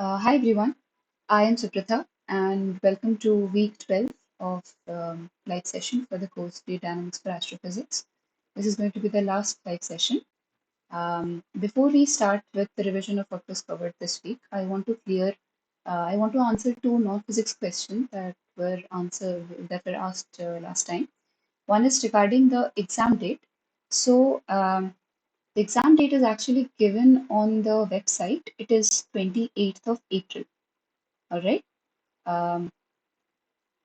Hi everyone, I am Supratha and welcome to week 12 of live session for the course Fluid Dynamics for Astrophysics. This is going to be the last live session. Before we start with the revision of what was covered this week, I want to answer two non-physics questions that were asked last time. One is regarding the exam date. So the exam date is actually given on the website. It is 28th of April. All right. Um,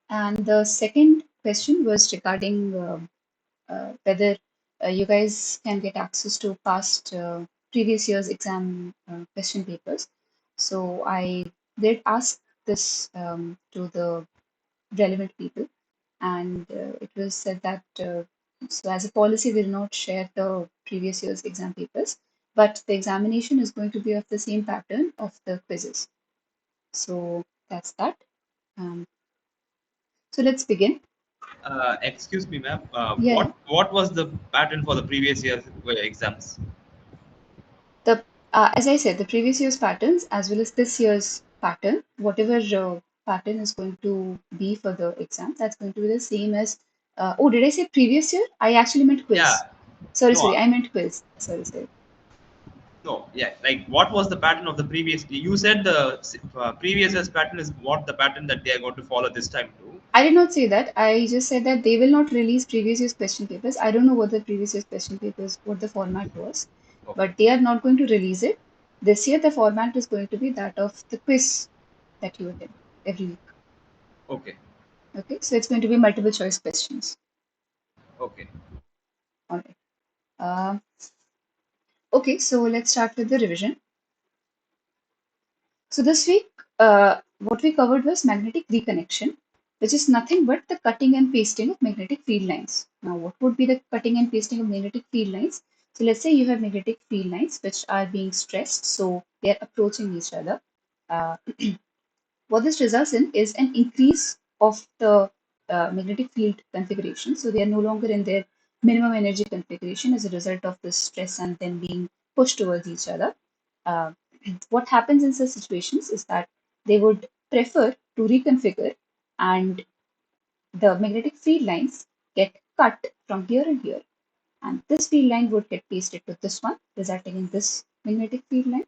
and the second question was regarding whether you guys can get access to past previous year's exam question papers. So I did ask this to the relevant people, and it was said that so as a policy, we'll not share the previous year's exam papers, but the examination is going to be of the same pattern of the quizzes. So that's that. Um, so let's begin. Excuse me, ma'am. Yeah, yeah. What was the pattern for the previous year's exams? The as I said, the previous year's patterns as well as this year's pattern, whatever pattern is going to be for the exam, that's going to be the same as. Oh, did I say previous year? I actually meant quiz. Yeah, Sorry, no, I meant quiz. Sorry. no, yeah. Like, what was the pattern of the previous? You said the previous year's pattern is what the pattern that they are going to follow this time too. I did not say that. I just said that they will not release previous year's question papers. I don't know what the previous year's question papers, what the format was, Okay, but they are not going to release it. This year, the format is going to be that of the quiz that you attend every week. okay, Okay, so it's going to be multiple choice questions. okay. All right. Uh, okay, so let's start with the revision. So this week, what we covered was magnetic reconnection, which is nothing but the cutting and pasting of magnetic field lines. Now, what would be the cutting and pasting of magnetic field lines? So let's say you have magnetic field lines which are being stressed, so they are approaching each other. Uh, what this results in is an increase of the magnetic field configuration. So they are no longer in their minimum energy configuration as a result of the stress and then being pushed towards each other. Uh, what happens in such situations is that they would prefer to reconfigure, and the magnetic field lines get cut from here and here. And this field line would get pasted to this one, resulting in this magnetic field line,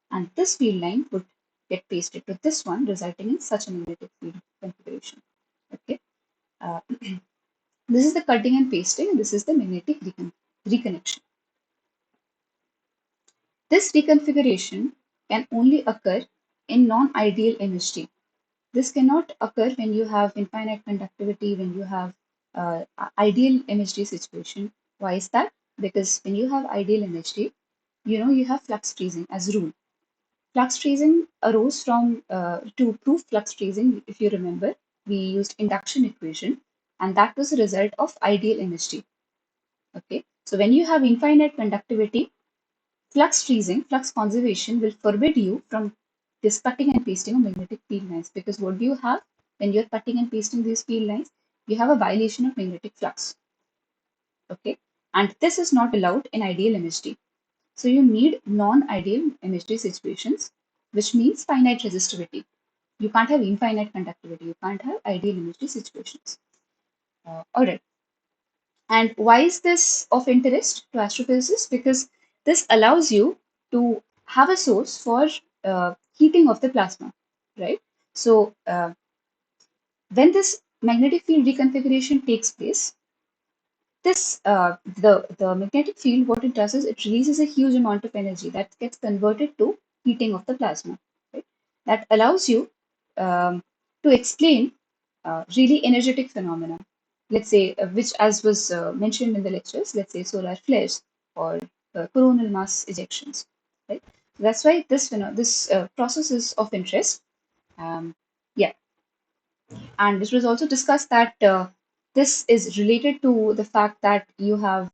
and this field line would get pasted to this one, resulting in such a magnetic field configuration. Okay, uh, this is the cutting and pasting, and this is the magnetic reconnection. This reconfiguration can only occur in non-ideal MHD. This cannot occur when you have infinite conductivity, when you have ideal MHD situation. Why is that? Because when you have ideal MHD, you have flux freezing as rule. Flux freezing arose from, to prove flux freezing, if you remember, we used induction equation, and that was a result of ideal MHD. Okay, so when you have infinite conductivity, flux freezing, flux conservation will forbid you from this cutting and pasting of magnetic field lines, because what do you have when you're cutting and pasting these field lines? You have a violation of magnetic flux. Okay, and this is not allowed in ideal MHD. So you need non-ideal MHD situations, which means finite resistivity. You can't have infinite conductivity. You can't have ideal MHD situations. All right. And why is this of interest to astrophysicists? Because this allows you to have a source for heating of the plasma, right? So when this magnetic field reconfiguration takes place, the magnetic field, what it does is it releases a huge amount of energy that gets converted to heating of the plasma, right? That allows you to explain really energetic phenomena, let's say, which, as was mentioned in the lectures, let's say solar flares or coronal mass ejections, right? That's why this process is of interest. um, yeah, and it was also discussed that this is related to the fact that you have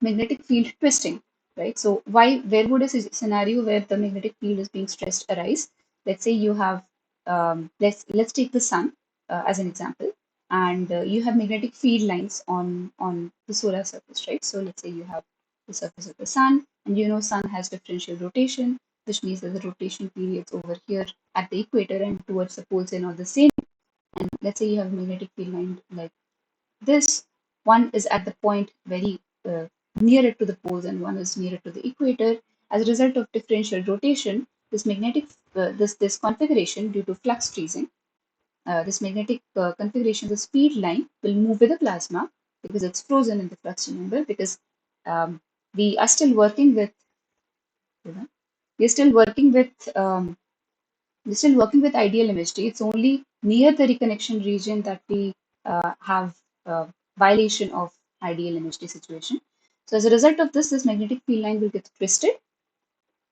magnetic field twisting, right? So where would a scenario where the magnetic field is being stressed arise? Let's say you have, let's take the sun as an example, and you have magnetic field lines on the solar surface, right? So let's say you have the surface of the sun, and sun has differential rotation. which means that the rotation periods over here at the equator and towards the poles are not the same. And let's say you have a magnetic field line like this. One is at the point very nearer to the poles and one is nearer to the equator. As a result of differential rotation, this magnetic this configuration due to flux freezing, this magnetic configuration, the speed line will move with the plasma because it's frozen in the flux chamber. Because um, we are still working with, you know, we're still working with we're still working with ideal imagery. It's only near the reconnection region that we have violation of ideal imagery situation. So as a result of this, this magnetic field line will get twisted,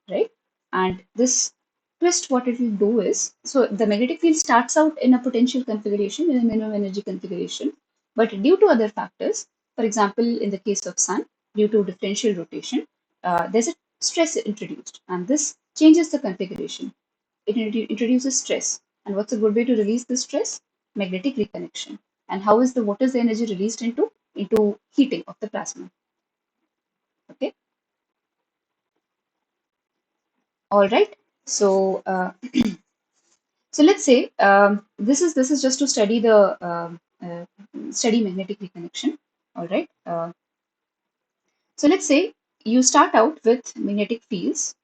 right? And this twist, what it will do is, so the magnetic field starts out in a potential configuration, in a minimum energy configuration, but due to other factors, for example, in the case of sun, due to differential rotation, there's a stress introduced, and this changes the configuration. It introduces stress. And what's a good way to release this stress? Magnetic reconnection. And how is the what is the energy released into? Into heating of the plasma. Okay. All right. So so let's say this is just to study the study magnetic reconnection. All right. So let's say you start out with magnetic fields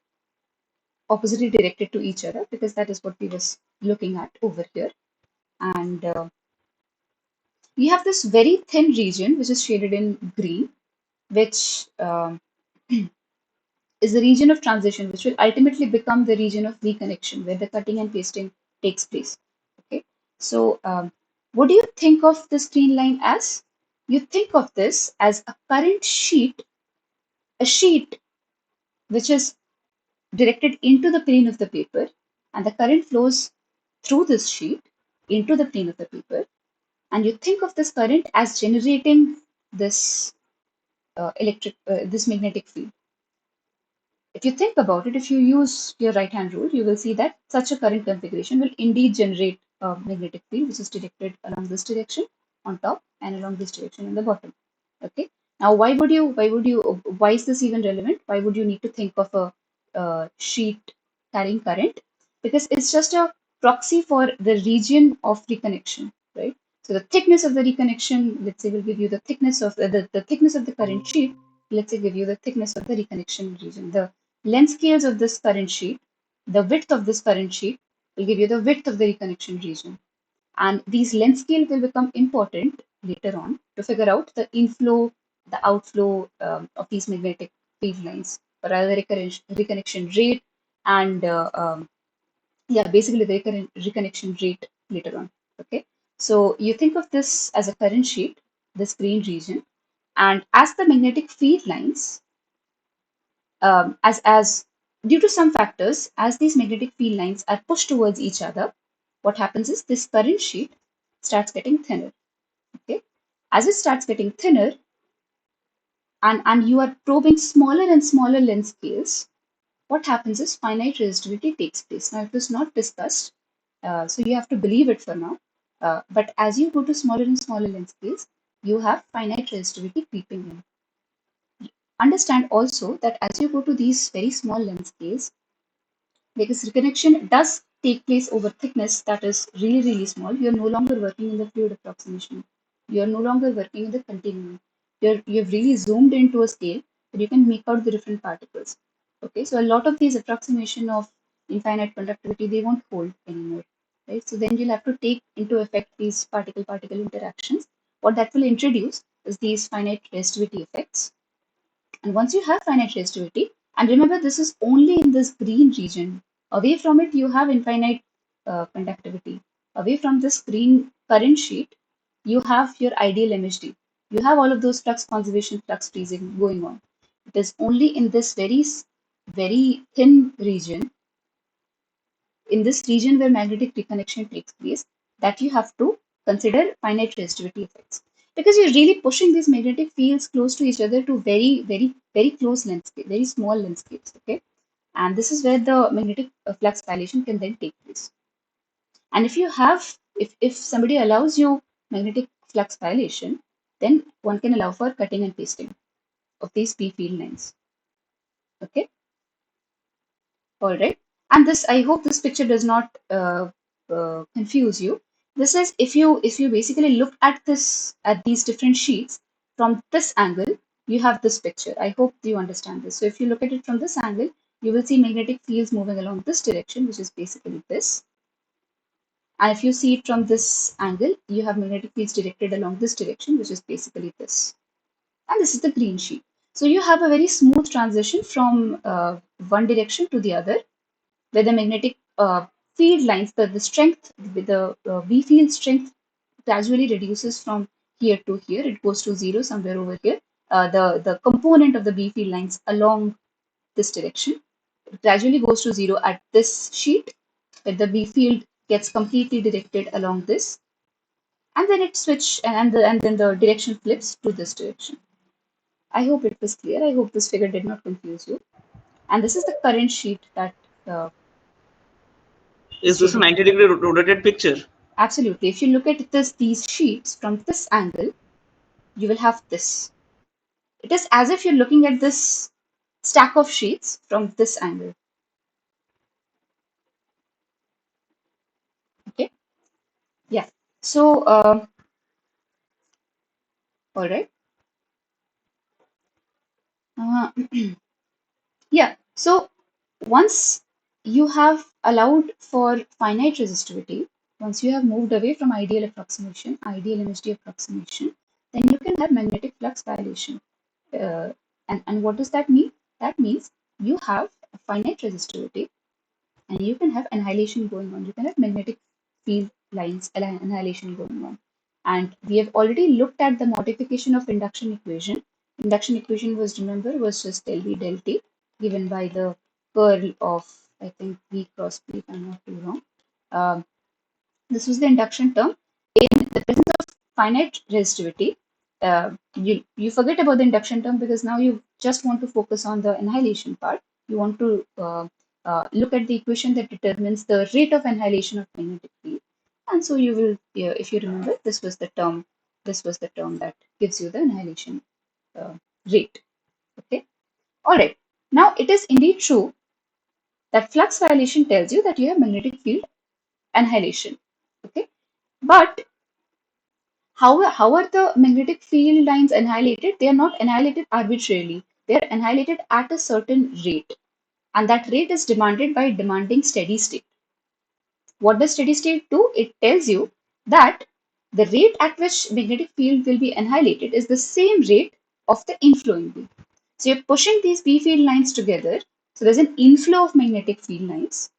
oppositely directed to each other because that is what we was looking at over here. And you have this very thin region which is shaded in green, which is the region of transition, which will ultimately become the region of reconnection, where the cutting and pasting takes place. Okay, so what do you think of this green line as? You think of this as a current sheet, a sheet which is directed into the plane of the paper, and the current flows through this sheet into the plane of the paper, and you think of this current as generating this this magnetic field. If you think about it, if you use your right hand rule, you will see that such a current configuration will indeed generate a magnetic field which is directed along this direction on top and along this direction on the bottom. Okay. Now, why is this even relevant? Why would you need to think of a sheet carrying current? Because it's just a proxy for the region of reconnection, right? So the thickness of the reconnection, let's say, will give you the thickness of the thickness of the current sheet. Let's say give you the thickness of the reconnection region. The length scales of this current sheet, the width of this current sheet will give you the width of the reconnection region. And these length scale will become important later on to figure out the inflow, the outflow of these magnetic field lines, or rather the reconnection rate, and yeah, basically the reconnection rate later on. Okay, so you think of this as a current sheet, this green region, and as the magnetic field lines as due to some factors, as these magnetic field lines are pushed towards each other, what happens is this current sheet starts getting thinner. Okay, as it starts getting thinner, and you are probing smaller and smaller length scales, what happens is finite resistivity takes place. Now, it was not discussed, so you have to believe it for now. But as you go to smaller and smaller length scales, you have finite resistivity creeping in. Understand also that as you go to these very small length scales, because reconnection does take place over thickness that is really, really small. You're no longer working in the fluid approximation. You're no longer working in the continuum. You've really zoomed into a scale that you can make out the different particles. Okay, so a lot of these approximation of infinite conductivity, they won't hold anymore. Right? So then you'll have to take into effect these particle-particle interactions. What that will introduce is these finite resistivity effects. And once you have finite resistivity, and remember this is only in this green region, away from it you have infinite conductivity. Away from this green current sheet, you have your ideal MHD. You have all of those flux conservation, flux freezing going on. It is only in this very thin region, in this region where magnetic reconnection takes place, that you have to consider finite resistivity effects, because you're really pushing these magnetic fields close to each other to very close length scale, very small length scales. Okay, and this is where the magnetic flux violation can then take place. And if you have, if somebody allows you magnetic flux violation, then one can allow for cutting and pasting of these p field lines. Okay, All right. And this, I hope this picture does not confuse you. This is if you basically look at this at these different sheets from this angle, you have this picture. I hope you understand this. So if you look at it from this angle, you will see magnetic fields moving along this direction, which is basically this. And if you see it from this angle, you have magnetic fields directed along this direction, which is basically this. And this is the green sheet. So you have a very smooth transition from one direction to the other, where the magnetic field lines, the strength, with the V field strength gradually reduces from here to here. It goes to zero somewhere over here. The component of the B field lines along this direction gradually goes to zero at this sheet, where the B field gets completely directed along this, and then it switch and then the direction flips to this direction. I hope it was clear. I hope this figure did not confuse you. And this is the current sheet that uh, is Is this a showing. 90-degree rotated picture? Absolutely. If you look at these sheets from this angle, you will have this. It is as if you're looking at this stack of sheets from this angle. Okay. Yeah. So, all right. Uh, yeah. So once you have allowed for finite resistivity, once you have moved away from ideal approximation, ideal energy approximation, then you can have magnetic flux violation. And what does that mean? That means you have a finite resistivity and you can have annihilation going on. You can have magnetic field lines annihilation going on. And we have already looked at the modification of induction equation. Induction equation was, remember, was just del V del T given by the curl of, I think, V cross P, if I'm not too wrong. Um, this was the induction term. In the presence of finite resistivity, you forget about the induction term because now you just want to focus on the annihilation part. You want to look at the equation that determines the rate of annihilation of magnetic field. And so you will, if you remember, this was the term. This was the term that gives you the annihilation uh, rate. Okay. All right. Now it is indeed true that flux violation tells you that you have magnetic field annihilation. Okay. But how are the magnetic field lines annihilated? They are not annihilated arbitrarily. They are annihilated at a certain rate. And that rate is demanded by demanding steady state. What does steady state do? It tells you that the rate at which magnetic field will be annihilated is the same rate of the inflowing B. So you're pushing these B field lines together. So there's an inflow of magnetic field lines.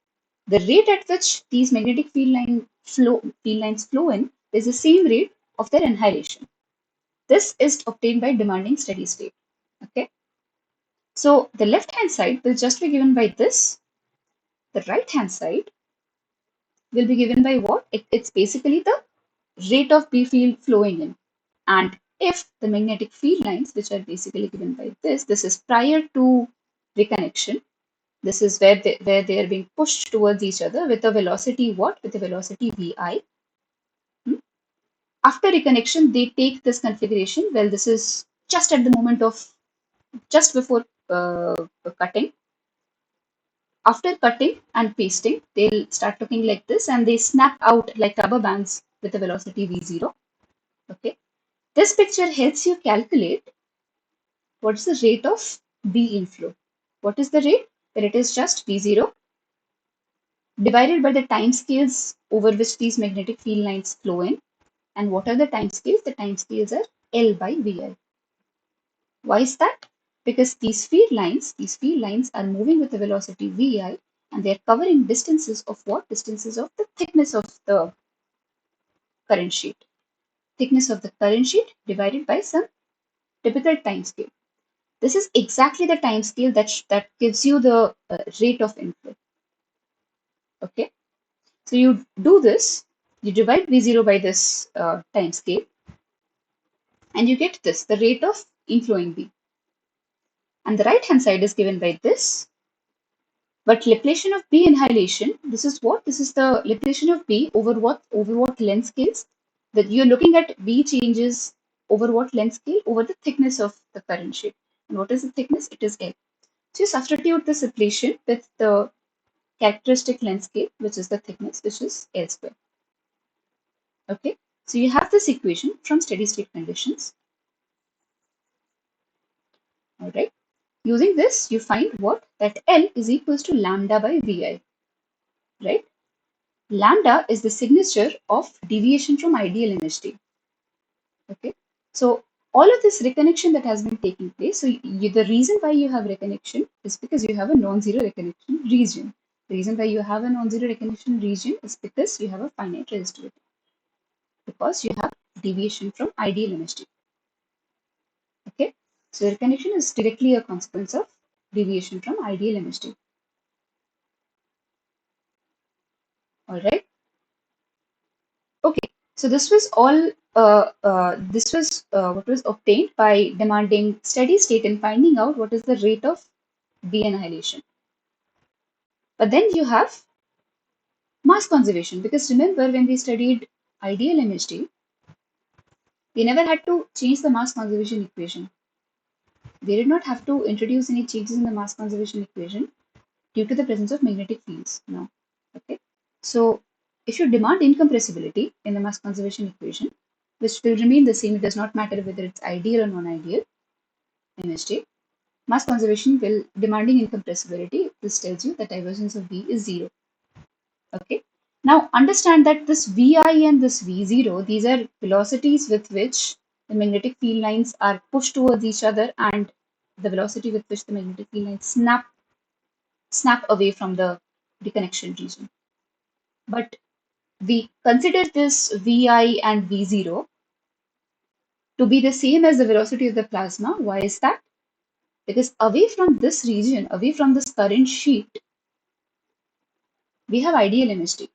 The rate at which these magnetic field lines flow in is the same rate of their annihilation. This is obtained by demanding steady state. Okay. So the left hand side will just be given by this. The right hand side will be given by what? It's basically the rate of B field flowing in. And if the magnetic field lines, which are basically given by this is prior to reconnection. This is where they are being pushed towards each other with a velocity what? With a velocity Vi. Hmm? After reconnection, they take this configuration. Well, this is just at the moment of just before cutting. After cutting and pasting, they'll start looking like this and they snap out like rubber bands with a velocity v0. Okay. This picture helps you calculate what's the rate of B inflow. What is the rate? Well, it is just v0 divided by the time scales over which these magnetic field lines flow in. And what are the time scales? The time scales are L by Vi. Why is that? Because these field lines are moving with a velocity Vi and they are covering distances of what? Distances of the thickness of the current sheet. Thickness of the current sheet divided by some typical time scale. This is exactly the time scale that gives you the rate of inflow. Okay. So you do this, you divide V0 by this time scale and you get this, the rate of inflowing B. And the right hand side is given by this. But Laplacian of B annihilation, this is what? This is the Laplacian of B over what? Over what length scales? That you're looking at B changes over what length scale? Over the thickness of the current sheet. And what is the thickness? It is L. So you substitute this equation with the characteristic landscape, which is the thickness, which is L square. Okay, so you have this equation from steady state conditions. All right. Using this, you find what? That L is equals to lambda by Vi, right? Lambda is the signature of deviation from ideal MHD. Okay. So all of this reconnection that has been taking place, so the reason why you have reconnection is because you have a non-zero reconnection region. The reason why you have a non-zero reconnection region is because you have a finite resistivity, because you have deviation from ideal MHD. Okay. So reconnection is directly a consequence of deviation from ideal MHD. All right. Okay, so this was all. This was what was obtained by demanding steady state and finding out what is the rate of B annihilation. But then you have mass conservation, because remember when we studied ideal MHD, we never had to change the mass conservation equation. We did not have to introduce any changes in the mass conservation equation due to the presence of magnetic fields. No. Okay. So if you demand incompressibility in the mass conservation equation, which will remain the same, it does not matter whether it's ideal or non-ideal MHD, mass conservation will demanding incompressibility. This tells you that divergence of V is 0. Okay. Now understand that this Vi and this V0, these are velocities with which the magnetic field lines are pushed towards each other, and the velocity with which the magnetic field lines snap away from the reconnection region. But we consider this Vi and V0 to be the same as the velocity of the plasma. Why is that? Because away from this region, away from this current sheet, we have ideal MHD,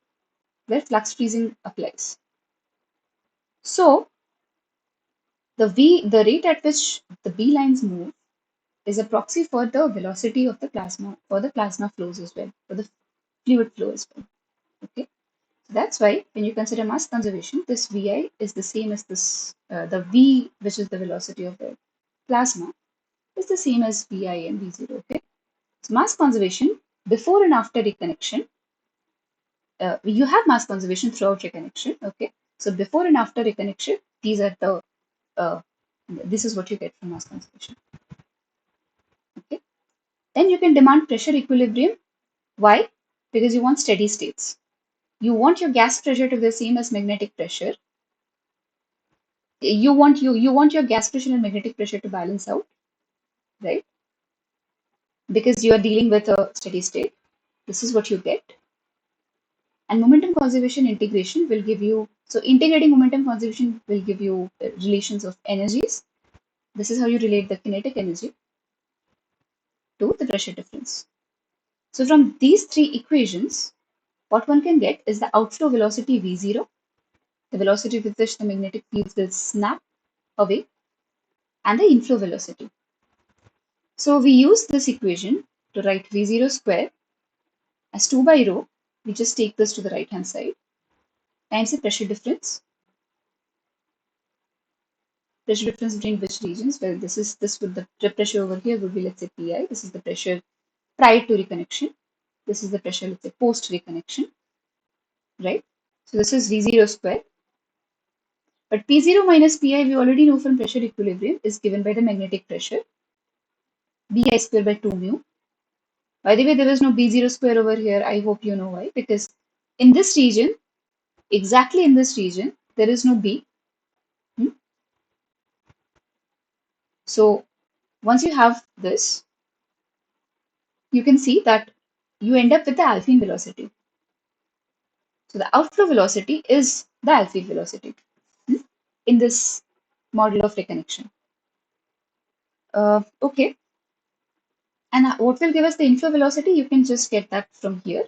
where flux freezing applies. So the rate at which the B lines move is a proxy for the velocity of the plasma, for the plasma flows as well, for the fluid flow as well. Okay. So that's why when you consider mass conservation, this Vi is the same as this, the V, which is the velocity of the plasma, is the same as Vi and V0. Okay. So mass conservation before and after reconnection, you have mass conservation throughout reconnection. Okay. So before and after reconnection, these are the this is what you get from mass conservation. Okay. Then you can demand pressure equilibrium. Why? Because you want steady states. You want your gas pressure to be the same as magnetic pressure. You want your gas pressure and magnetic pressure to balance out, right? Because you are dealing with a steady state. This is what you get. And momentum conservation integration will give you, so integrating momentum conservation will give you relations of energies. This is how you relate the kinetic energy to the pressure difference. So from these three equations, what one can get is the outflow velocity V0, the velocity with which the magnetic fields will snap away, and the inflow velocity. So we use this equation to write V0 square as 2 by rho. We just take this to the right hand side times the pressure difference. Pressure difference between which regions? Well, this would the pressure over here would be, let's say, Pi. This is the pressure prior to reconnection. This is the pressure, let's say, post reconnection, right? So this is V0 square. But P0 minus Pi, we already know from pressure equilibrium, is given by the magnetic pressure, Bi square by 2 mu. By the way, there is no B0 square over here. I hope you know why. Because in this region, exactly in this region, there is no B. Hmm? So once you have this, you can see that you end up with the alpine velocity. So the outflow velocity is the alpine velocity, hmm, in this model of reconnection. Okay. And what will give us the inflow velocity? You can just get that from here.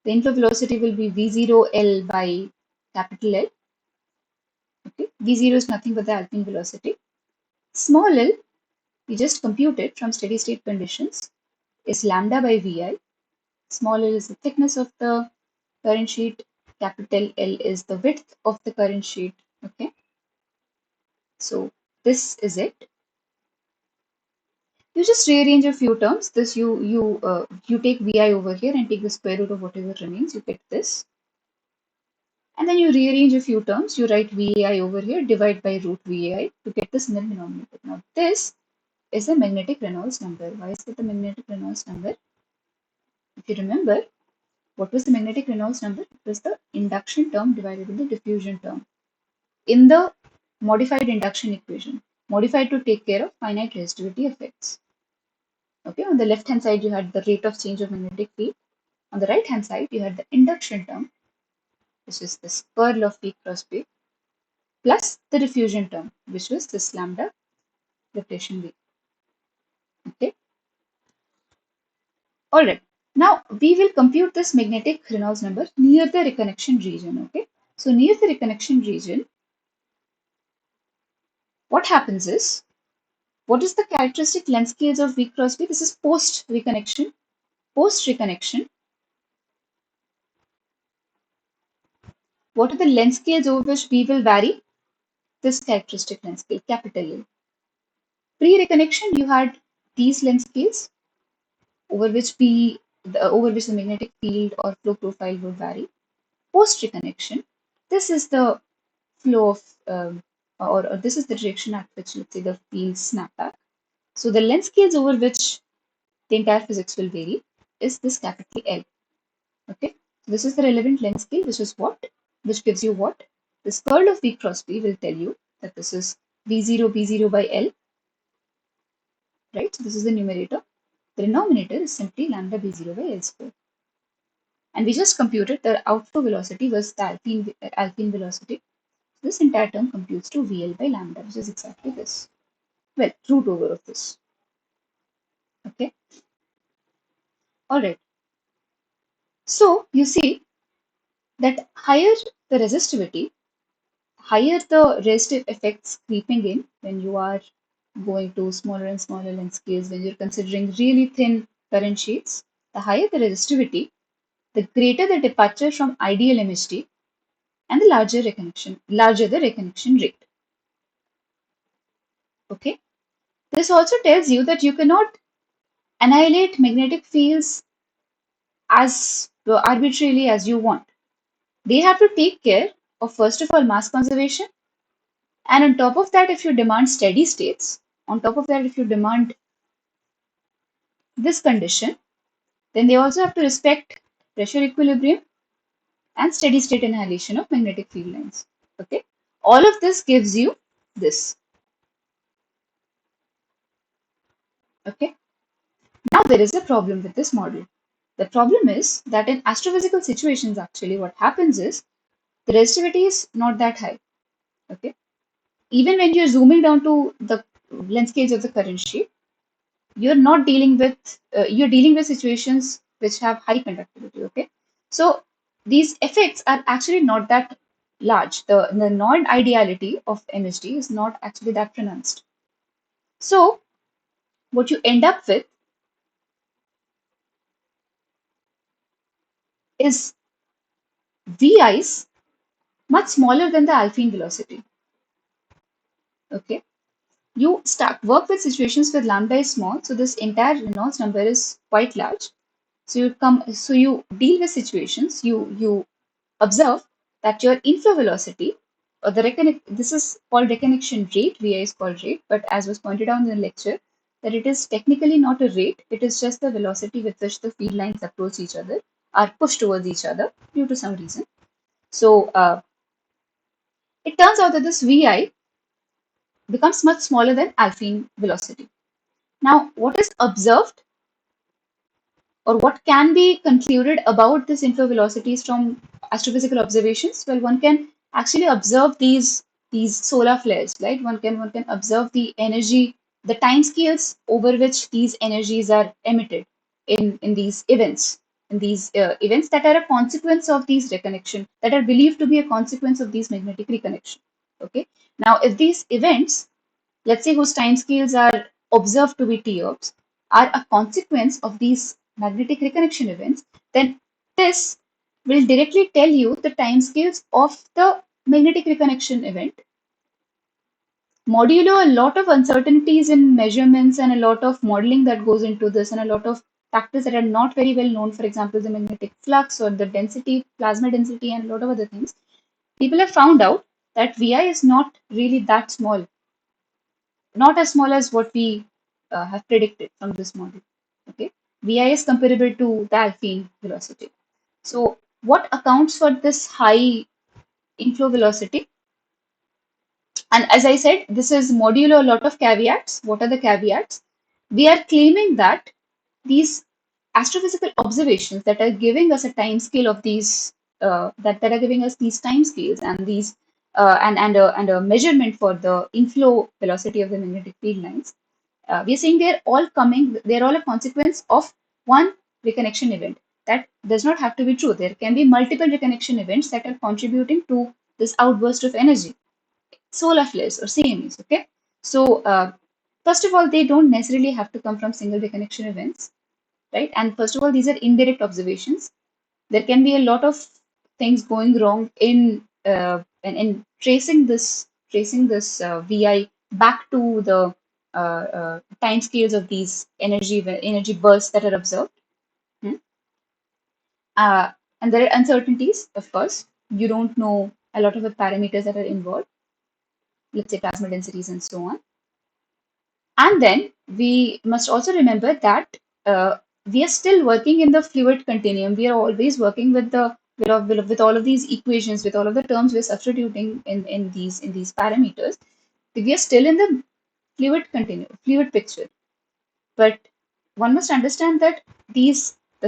The inflow velocity will be V0L by capital L. Okay. V0 is nothing but the alpine velocity. Small l, we just compute it from steady state conditions, is lambda by Vi. Small l is the thickness of the current sheet. Capital L is the width of the current sheet. Okay. So this is it. You just rearrange a few terms. This you take vi over here and take the square root of whatever remains. You get this, and then you rearrange a few terms. You write vai over here, divide by root vai to get this in the denominator. Now this is the magnetic Reynolds number. Why is it the magnetic Reynolds number? If you remember, what was the magnetic Reynolds number? It was the induction term divided by the diffusion term in the modified induction equation, modified to take care of finite resistivity effects. Okay, on the left hand side you had the rate of change of magnetic field. On the right hand side you had the induction term, which is this curl of V cross B, plus the diffusion term, which was this lambda rotation V. Okay, all right. Now we will compute this magnetic Reynolds number near the reconnection region. Okay, so near the reconnection region, what happens is, what is the characteristic length scales of V cross B? This is post reconnection. Post reconnection, what are the length scales over which V will vary? This characteristic length scale, capital L. Pre-reconnection, you had these length scales over which over which the magnetic field or flow profile would vary. Post-reconnection, this is the flow of or this is the direction at which, let's say, the field snap back. So the length scales over which the entire physics will vary is this capital L. Okay, so this is the relevant length scale, which is what, which gives you what, this curl of V cross B will tell you that this is V0 B0 by L, right? So this is the numerator. The denominator is simply lambda B0 by L square. And we just computed the outflow velocity was the alpine velocity. So this entire term computes to VL by lambda, which is exactly this. Well, root over of this. Okay. All right. So you see that higher the resistivity, higher the resistive effects creeping in when you are going to smaller and smaller length scales, when you're considering really thin current sheets, the higher the resistivity, the greater the departure from ideal MHD and the larger the reconnection rate. Okay. This also tells you that you cannot annihilate magnetic fields as arbitrarily as you want. They have to take care of, first of all, mass conservation. And on top of that, if you demand steady states, on top of that, if you demand this condition, then they also have to respect pressure equilibrium and steady state annihilation of magnetic field lines. Okay. All of this gives you this. Okay. Now there is a problem with this model. The problem is that in astrophysical situations, actually, what happens is the resistivity is not that high. Okay. Even when you're zooming down to the length scales of the current sheet, you're dealing with situations which have high conductivity. Okay. So these effects are actually not that large. The non-ideality of MHD is not actually that pronounced. So what you end up with is VIs much smaller than the alpine velocity. Okay. You start work with situations where lambda is small, so this entire Reynolds number is quite large. So you deal with situations, you observe that your inflow velocity or this is called reconnection rate, VI is called rate, but as was pointed out in the lecture, that it is technically not a rate, it is just the velocity with which the field lines approach each other, are pushed towards each other due to some reason. So it turns out that this VI becomes much smaller than alpine velocity. Now, what is observed or what can be concluded about this inflow velocities from astrophysical observations? Well, one can actually observe these solar flares, right? One can observe the energy, the time scales over which these energies are emitted in these events, events that are a consequence of these reconnection, that are believed to be a consequence of these magnetic reconnection. Okay. Now, if these events, let's say whose time scales are observed to be TOPS, are a consequence of these magnetic reconnection events, then this will directly tell you the time scales of the magnetic reconnection event Modulo, a lot of uncertainties in measurements and a lot of modeling that goes into this, and a lot of factors that are not very well known, for example, the magnetic flux or the density, plasma density, and a lot of other things. People have found out that Vi is not really that small, not as small as what we have predicted from this model. Okay, Vi is comparable to the Alpine velocity. So, what accounts for this high inflow velocity? And as I said, this is modulo a lot of caveats. What are the caveats? We are claiming that these astrophysical observations that are giving us a time scale of these that are giving us these time scales and these and a measurement for the inflow velocity of the magnetic field lines. We are saying they're all a consequence of one reconnection event. That does not have to be true. There can be multiple reconnection events that are contributing to this outburst of energy, solar flares or CMEs. Okay, so first of all, they don't necessarily have to come from single reconnection events, right? And first of all, these are indirect observations. There can be a lot of things going wrong in tracing this VI back to the time scales of these energy bursts that are observed. Hmm. Uh, and there are uncertainties, of course. You don't know a lot of the parameters that are involved, let's say plasma densities and so on. And then we must also remember that we are still working in the fluid continuum. We are always working with with all of these equations, with all of the terms we're substituting in these parameters. We are still in the fluid continuum, fluid picture. But one must understand that the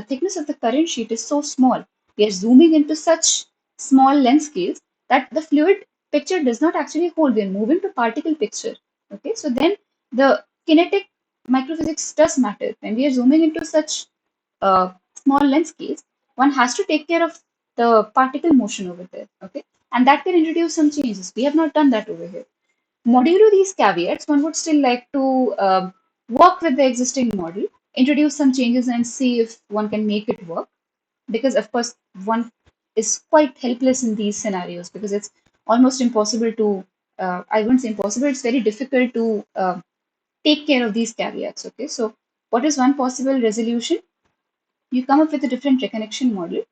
thickness of the current sheet is so small. We are zooming into such small length scales that the fluid picture does not actually hold. We are moving to particle picture. Okay, so then the kinetic microphysics does matter. When we are zooming into such small length scales, one has to take care of the particle motion over there. Okay, and that can introduce some changes. We have not done that over here. Modulo these caveats, one would still like to work with the existing model, introduce some changes, and see if one can make it work. Because, of course, one is quite helpless in these scenarios because it's almost impossible to, I wouldn't say impossible, it's very difficult to take care of these caveats. Okay, so what is one possible resolution? You come up with a different reconnection model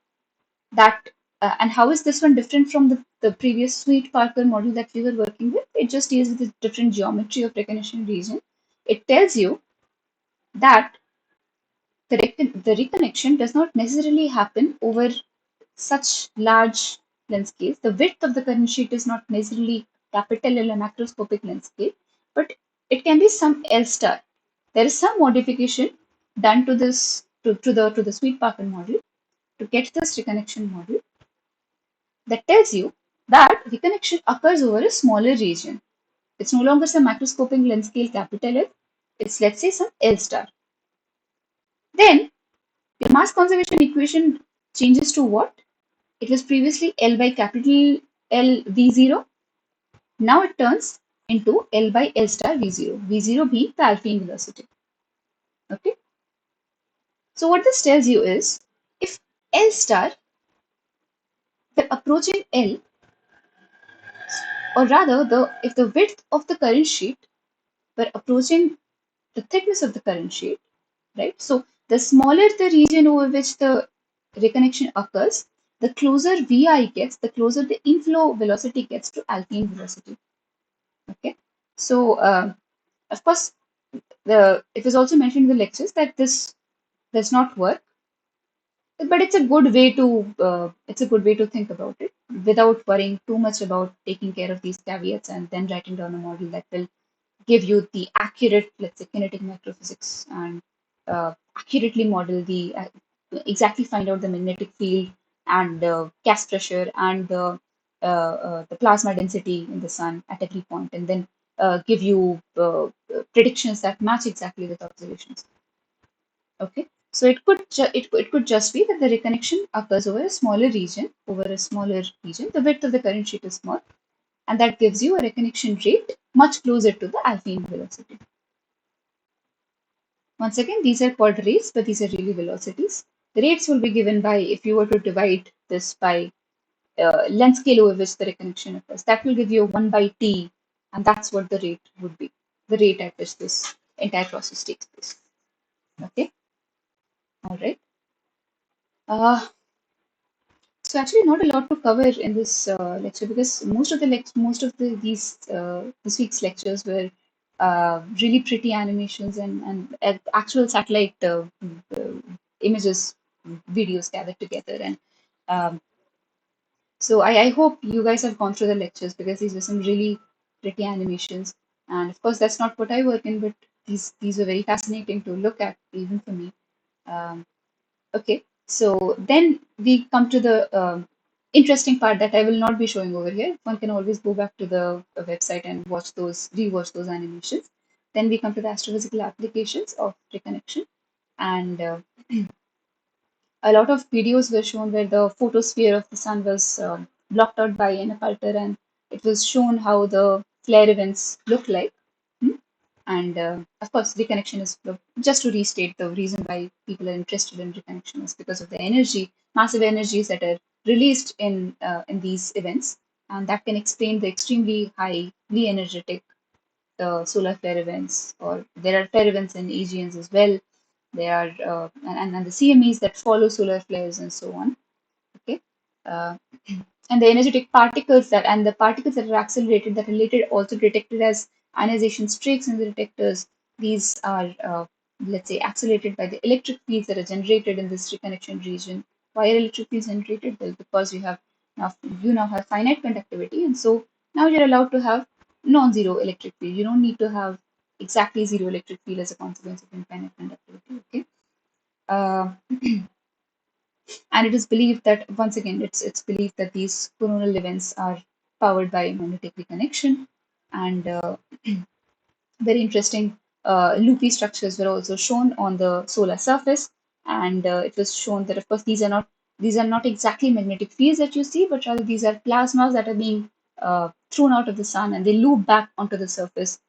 that and how is this one different from the previous Sweet Parker model that we were working with? It just deals with a different geometry of recognition region. It tells you that the reconnection does not necessarily happen over such large length scales. The width of the current sheet is not necessarily capital L, a macroscopic length scale, but it can be some L star. There is some modification done to this to the Sweet Parker model to get this reconnection model that tells you that reconnection occurs over a smaller region. It's no longer some macroscopic length scale capital L, it's let's say some L star. Then the mass conservation equation changes to what? It was previously L by capital L V0. Now it turns into L by L star V0, V0 being the Alpine velocity. Okay. So what this tells you is if L star, the approaching L, or rather the if the width of the current sheet were approaching the thickness of the current sheet, right? So the smaller the region over which the reconnection occurs, the closer Vi gets, the closer the inflow velocity gets to Alpine velocity. Okay. So of course, it was also mentioned in the lectures that this does not work, but it's a good way to think about it without worrying too much about taking care of these caveats and then writing down a model that will give you the accurate, let's say, kinetic microphysics and accurately model exactly find out the magnetic field and gas pressure and the plasma density in the sun at every point, and then give you predictions that match exactly with observations. Okay, so it could just be that the reconnection occurs over a smaller region, The width of the current sheet is small, and that gives you a reconnection rate much closer to the Alpine velocity. Once again, these are called rates, but these are really velocities. The rates will be given by, if you were to divide this by length scale over which the reconnection occurs, that will give you 1 by t and that's what the rate would be, the rate at which this entire process takes place. Okay, all right. Uh, so actually, not a lot to cover in this lecture because most of these this week's lectures were really pretty animations and actual satellite uh, images, videos gathered together, and um, so I hope you guys have gone through the lectures because these were some really pretty animations. And of course, that's not what I work in, but these were very fascinating to look at even for me. Um, okay, so then we come to the interesting part that I will not be showing over here. One can always go back to the website and rewatch those animations. Then we come to the astrophysical applications of reconnection, and a lot of videos were shown where the photosphere of the sun was blocked out by an occulter, and it was shown how the flare events look like. Hmm? And of course, reconnection is just to restate the reason why people are interested in reconnection is because of the energy, massive energies that are released in these events, and that can explain the extremely highly energetic solar flare events, or there are flare events in AGNs as well. There are and the CMEs that follow solar flares and so on. Okay, uh, and the energetic particles that and the particles that are accelerated that are later also detected as ionization streaks in the detectors. These are let's say accelerated by the electric fields that are generated in this reconnection region. Why are electric fields generated? Well, because now you now have finite conductivity, and so now you're allowed to have non-zero electric field. You don't need to have exactly zero electric field as a consequence of infinite conductivity. Okay. Uh, and it is believed that once again it's believed that these coronal events are powered by magnetic reconnection, and very interesting loopy structures were also shown on the solar surface, and it was shown that of course these are not exactly magnetic fields that you see, but rather these are plasmas that are being thrown out of the sun and they loop back onto the surface,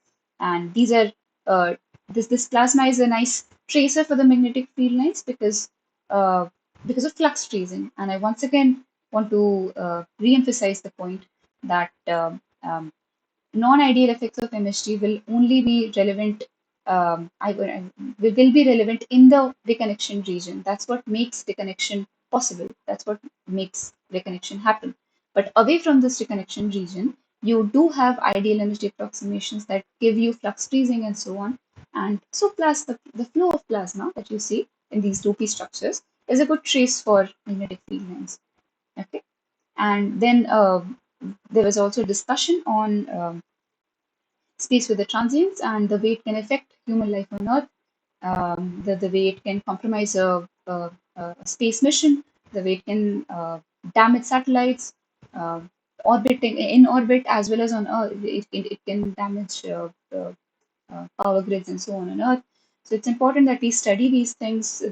and these are uh, this plasma is a nice tracer for the magnetic field lines uh, because of flux freezing. And I once again want to re-emphasize the point that non-ideal effects of MHD will only be relevant. Will be relevant in the reconnection region. That's what makes reconnection possible. That's what makes reconnection happen. But away from this reconnection region, you do have ideal energy approximations that give you flux freezing and so on. And so, plus the flow of plasma that you see in these loopy structures is a good trace for magnetic field lines. Okay, and then there was also discussion on space weather transients and the way it can affect human life on Earth, the way it can compromise a space mission, the way it can damage satellites, uh, orbiting in orbit as well as on Earth. It can damage power grids and so on Earth. So it's important that we study these things.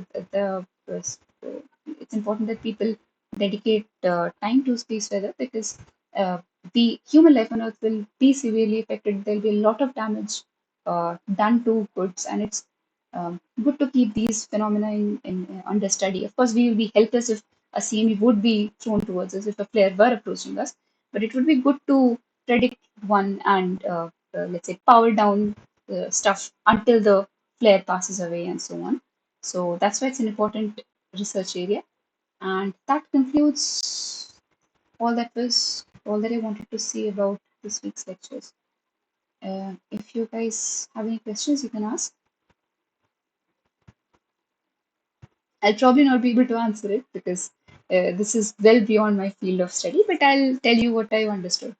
It's important that people dedicate time to space weather because the human life on Earth will be severely affected. There'll be a lot of damage done to goods, and it's good to keep these phenomena under study. Of course, we will be helpless if a CME would be thrown towards us if a flare were approaching us, but it would be good to predict one and let's say power down stuff until the flare passes away and so on. So that's why it's an important research area. And that concludes all that I wanted to say about this week's lectures. If you guys have any questions, you can ask. I'll probably not be able to answer it because this is well beyond my field of study, but I'll tell you what I've understood.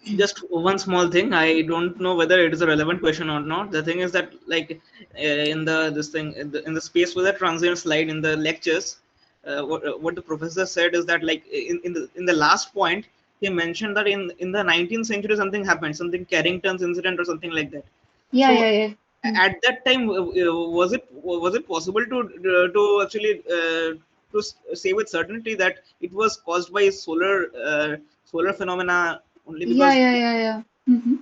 Just one small thing. I don't know whether it is a relevant question or not. The thing is that, like, in the this thing in the space weather transient slide in the lectures, what the professor said is that, like, in the last point, he mentioned that in the 19th century something happened, something Carrington's incident or something like that. Yeah, So yeah, yeah. Hmm. at that time, was it possible to actually say with certainty that it was caused by solar phenomena only? Yeah, Because, yeah, yeah, yeah. Mm-hmm.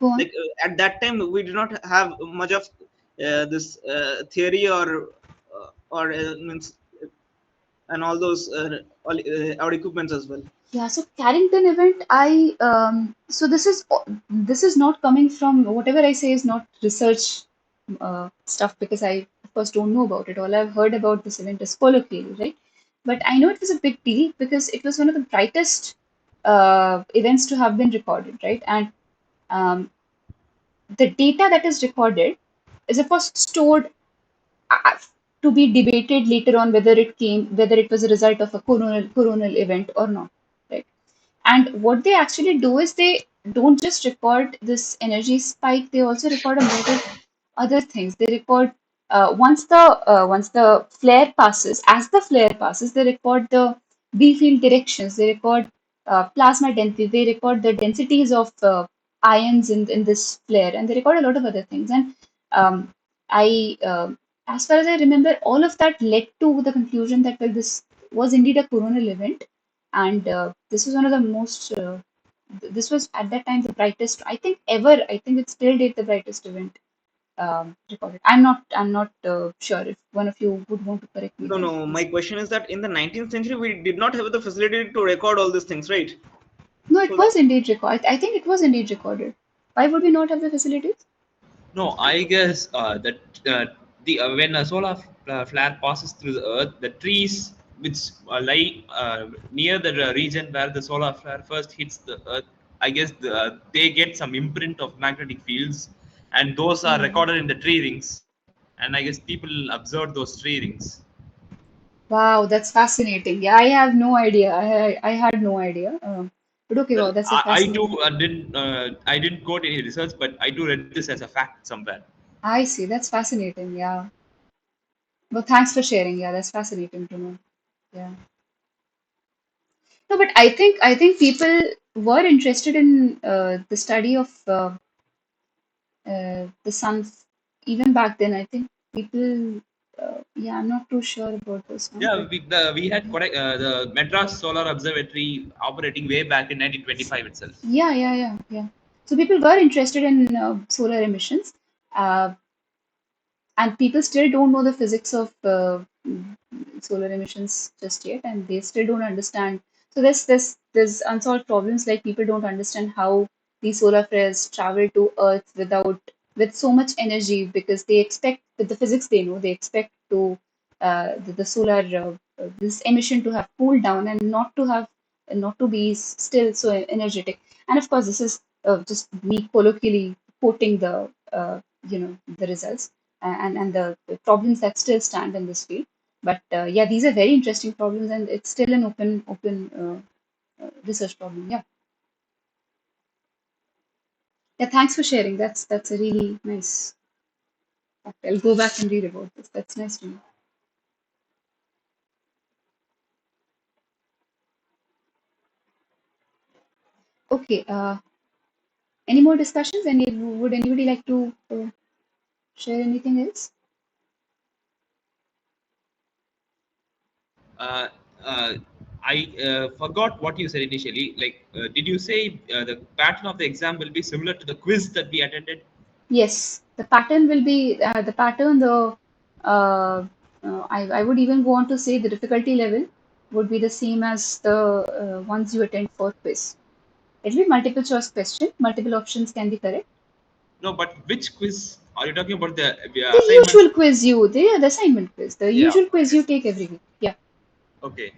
Go on. like, at that time we did not have much of this theory or means, and all those all equipments as well. Yeah, so Carrington event, so this is not coming from whatever I say is not research stuff because I of course don't know about it. All I've heard about this event is colloquially, right? But I know it was a big deal because it was one of the brightest events to have been recorded, right? And um, the data that is recorded is of course stored uh, to be debated later on whether it was a result of a coronal event or not, right? And what they actually do is they don't just record this energy spike, they also record a lot of other things. They record once the flare passes, as the flare passes, they record the B field directions, they record plasma density, they record the densities of ions in this flare, and they record a lot of other things. And I, as far as I remember, all of that led to the conclusion that well, this was indeed a coronal event, and this was one of the most this was at that time the brightest I think ever. I think it's still date the brightest event recorded. I'm not sure if one of you would want to correct me No, there, no. My please. question is that in the 19th century, we did not have the facility to record all these things, right? No, it So that was indeed recorded. I think it was indeed recorded. Why would we not have the facilities? No, I guess that the when a solar flare passes through the Earth, the trees which lie near the region where the solar flare first hits the Earth, I guess they get some imprint of magnetic fields, and those are Hmm. recorded in the tree rings. And I guess people observed those tree rings. Wow, that's fascinating. Yeah, I have no idea. I had no idea. But okay, wow, Well, that's a I too fascinating. didn't quote any research, but I do read this as a fact somewhere. I see. That's fascinating. Yeah. Well, thanks for sharing. Yeah, that's fascinating to know. Yeah. No, but I think people were interested in the study of the sun even back then. I think people, yeah, I'm not too sure about this one, Yeah, but we had the Madras Solar Observatory operating way back in 1925 itself. yeah. So people were interested in solar emissions. Uh, and people still don't know the physics of solar emissions just yet, and they still don't understand. So there's unsolved problems, like people don't understand how these solar flares travel to Earth with so much energy, because they expect, with the physics they know, they expect to the solar this emission to have cooled down and not to be still so energetic. And of course, this is just me colloquially quoting the results and the problems that still stand in this field. But yeah, these are very interesting problems, and it's still an open research problem. Yeah, yeah. Thanks for sharing. That's a really nice fact. I'll go back and read about this. That's nice to know. Okay. Any more discussions? Would anybody like to share anything else? Uh, uh, I forgot what you said initially. Like, did you say the pattern of the exam will be similar to the quiz that we attended? Yes, the pattern will be the pattern. Uh, I would even go on to say the difficulty level would be the same as the ones you attend for quiz. It will be multiple choice question. Multiple options can be correct. No, but which quiz are you talking about? The The assignments? usual quiz the assignment quiz, the Yeah. usual quiz Okay. you take every week. Yeah, Okay.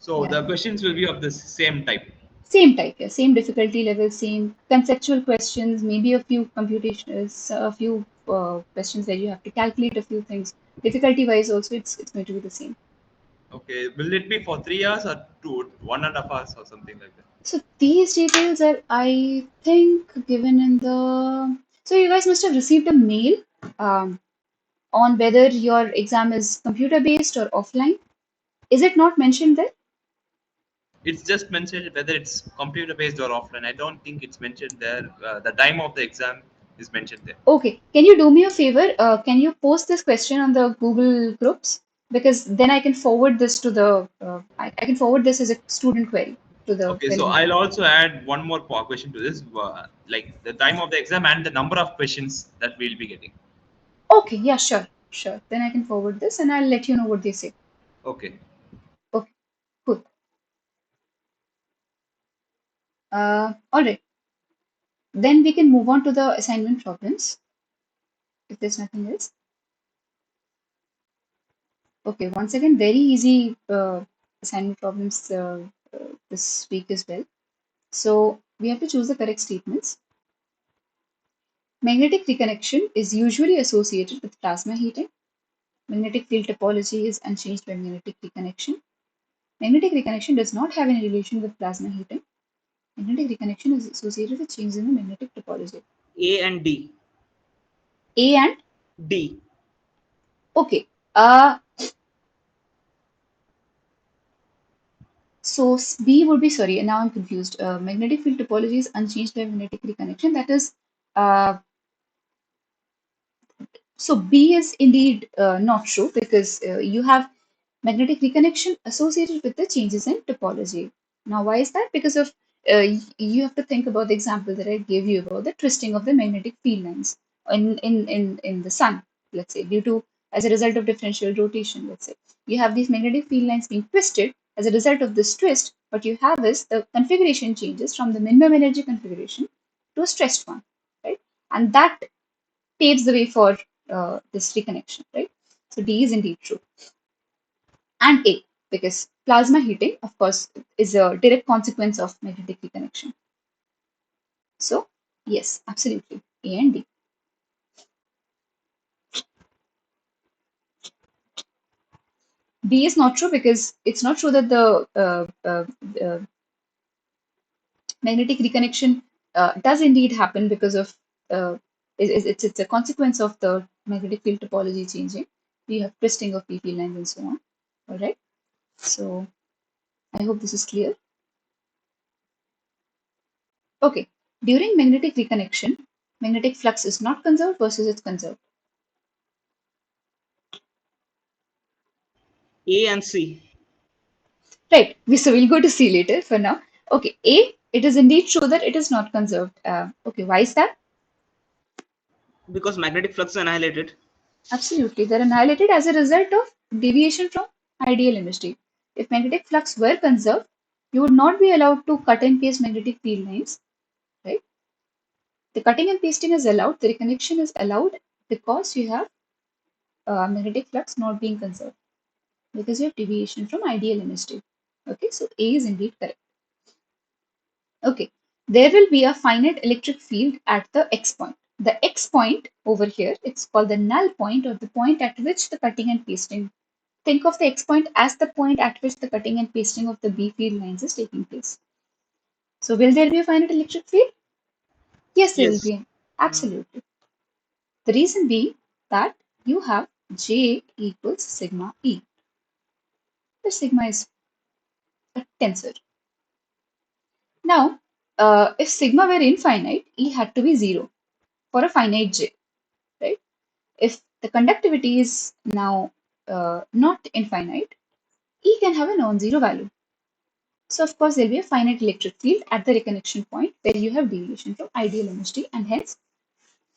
So yeah, the yeah. questions will be of the same type. Same type, yeah, same difficulty level, same conceptual questions, maybe a few a few questions where you have to calculate a few things. Difficulty wise, also, it's going to be the same. Okay. Will it be for 3 hours or two, 1.5 hours or something like that? So these details are, I think, given in the. So you guys must have received a mail um, on whether your exam is computer based or offline. Is it not mentioned there? It's just mentioned whether it's computer based or offline. I don't think it's mentioned there. The time of the exam is mentioned there. Okay. Can you do me a favor? Can you post this question on the Google groups? Because then I can forward this to I can forward this as a student query to the Okay, so relevant I'll department. also add one more question to this, like the time of the exam and the number of questions that we'll be getting. Okay. Yeah, sure. Then I can forward this and I'll let you know what they say. Okay. Okay. Cool. All right, then we can move on to the assignment problems if there's nothing else. Okay, once again, very easy assignment problems this week as well. So we have to choose the correct statements. Magnetic reconnection is usually associated with plasma heating. Magnetic field topology is unchanged by magnetic reconnection. Magnetic reconnection does not have any relation with plasma heating. Magnetic reconnection is associated with changes in the magnetic topology. A and D. A and D. okay. So B would be sorry. And now I'm confused. Magnetic field topology is unchanged by magnetic reconnection. That is uh, so B is indeed not true because you have magnetic reconnection associated with the changes in topology. Now, why is that? Because of you have to think about the example that I gave you about the twisting of the magnetic field lines in the sun, let's say, due to as a result of differential rotation, let's say. You have these magnetic field lines being twisted as a result of this twist. What you have is the configuration changes from the minimum energy configuration to a stressed one, right? And that paves the way for this reconnection, right? So D is indeed true. And A, because plasma heating, of course, is a direct consequence of magnetic reconnection. So, yes, absolutely, A and D. B is not true because it's not true that the magnetic reconnection does indeed happen because of uh, it's a consequence of the magnetic field topology changing. We have twisting of PP lines and so on. All right. So I hope this is clear. Okay. During magnetic reconnection, magnetic flux is not conserved versus it's conserved. A and C. Right. So we'll go to C later for now. Okay. A, it is indeed true that it is not conserved. Okay. Why is that? Because magnetic flux is annihilated. Absolutely. They're annihilated as a result of deviation from ideal chemistry. If magnetic flux were conserved, you would not be allowed to cut and paste magnetic field lines, right? The cutting and pasting is allowed, the reconnection is allowed because you have magnetic flux not being conserved, because you have deviation from ideal chemistry. Okay, so A is indeed correct. Okay, there will be a finite electric field at the X point. The X point over here, it's called the null point or the point at which the cutting and pasting. Think of the X point as the point at which the cutting and pasting of the B field lines is taking place. So will there be a finite electric field? Yes, there will Yes. be. Absolutely. The reason being that you have J equals sigma E. The sigma is a tensor. Now, if sigma were infinite, E had to be 0 for a finite J, right? If the conductivity is now not infinite, E can have a non-zero value. So of course, there will be a finite electric field at the reconnection point where you have deviation from ideal chemistry and hence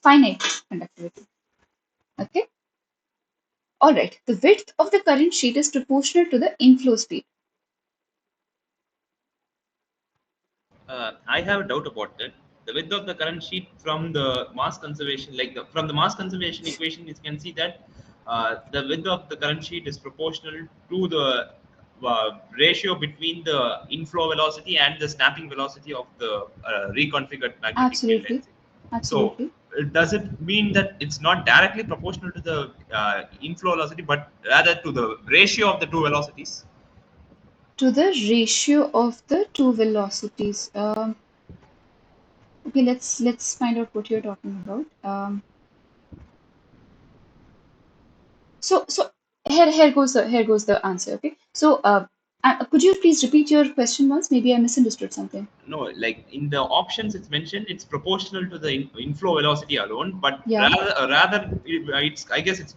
finite conductivity. Okay. All right. The width of the current sheet is proportional to the inflow speed. I have a doubt about that. The width of the current sheet from the mass conservation, from the mass conservation equation, you can see that the width of the current sheet is proportional to the ratio between the inflow velocity and the snapping velocity of the reconfigured magnetic field Absolutely. lensing. So, Absolutely. does it mean that it's not directly proportional to the inflow velocity, but rather to the ratio of the two velocities? To the ratio of the two velocities. Okay, let's find out what you're talking about. So here goes the answer. Okay, so could you please repeat your question once? Maybe I misunderstood something. No, like in the options it's mentioned it's proportional to the inflow velocity alone, but Yeah. rather it's, I guess it's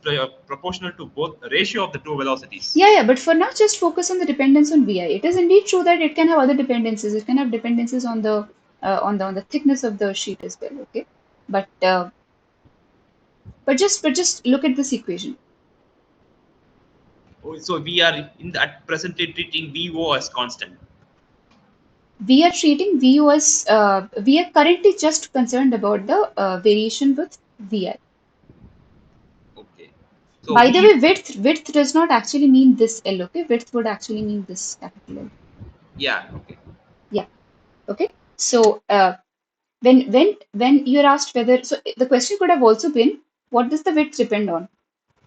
proportional to both the ratio of the two velocities. Yeah, but for now, just focus on the dependence on VI. It is indeed true that it can have other dependencies. It can have dependencies on the on the thickness of the sheet as well. Okay, but but just look at this equation. Oh, so we are in that presently treating VO as constant. We are treating VU as we are currently just concerned about the variation with VI. Okay. So By the V. way, width does not actually mean this L. Okay, width would actually mean this capital L. Yeah. Okay. Yeah. Okay. So when you're asked whether, so the question could have also been, what does the width depend on?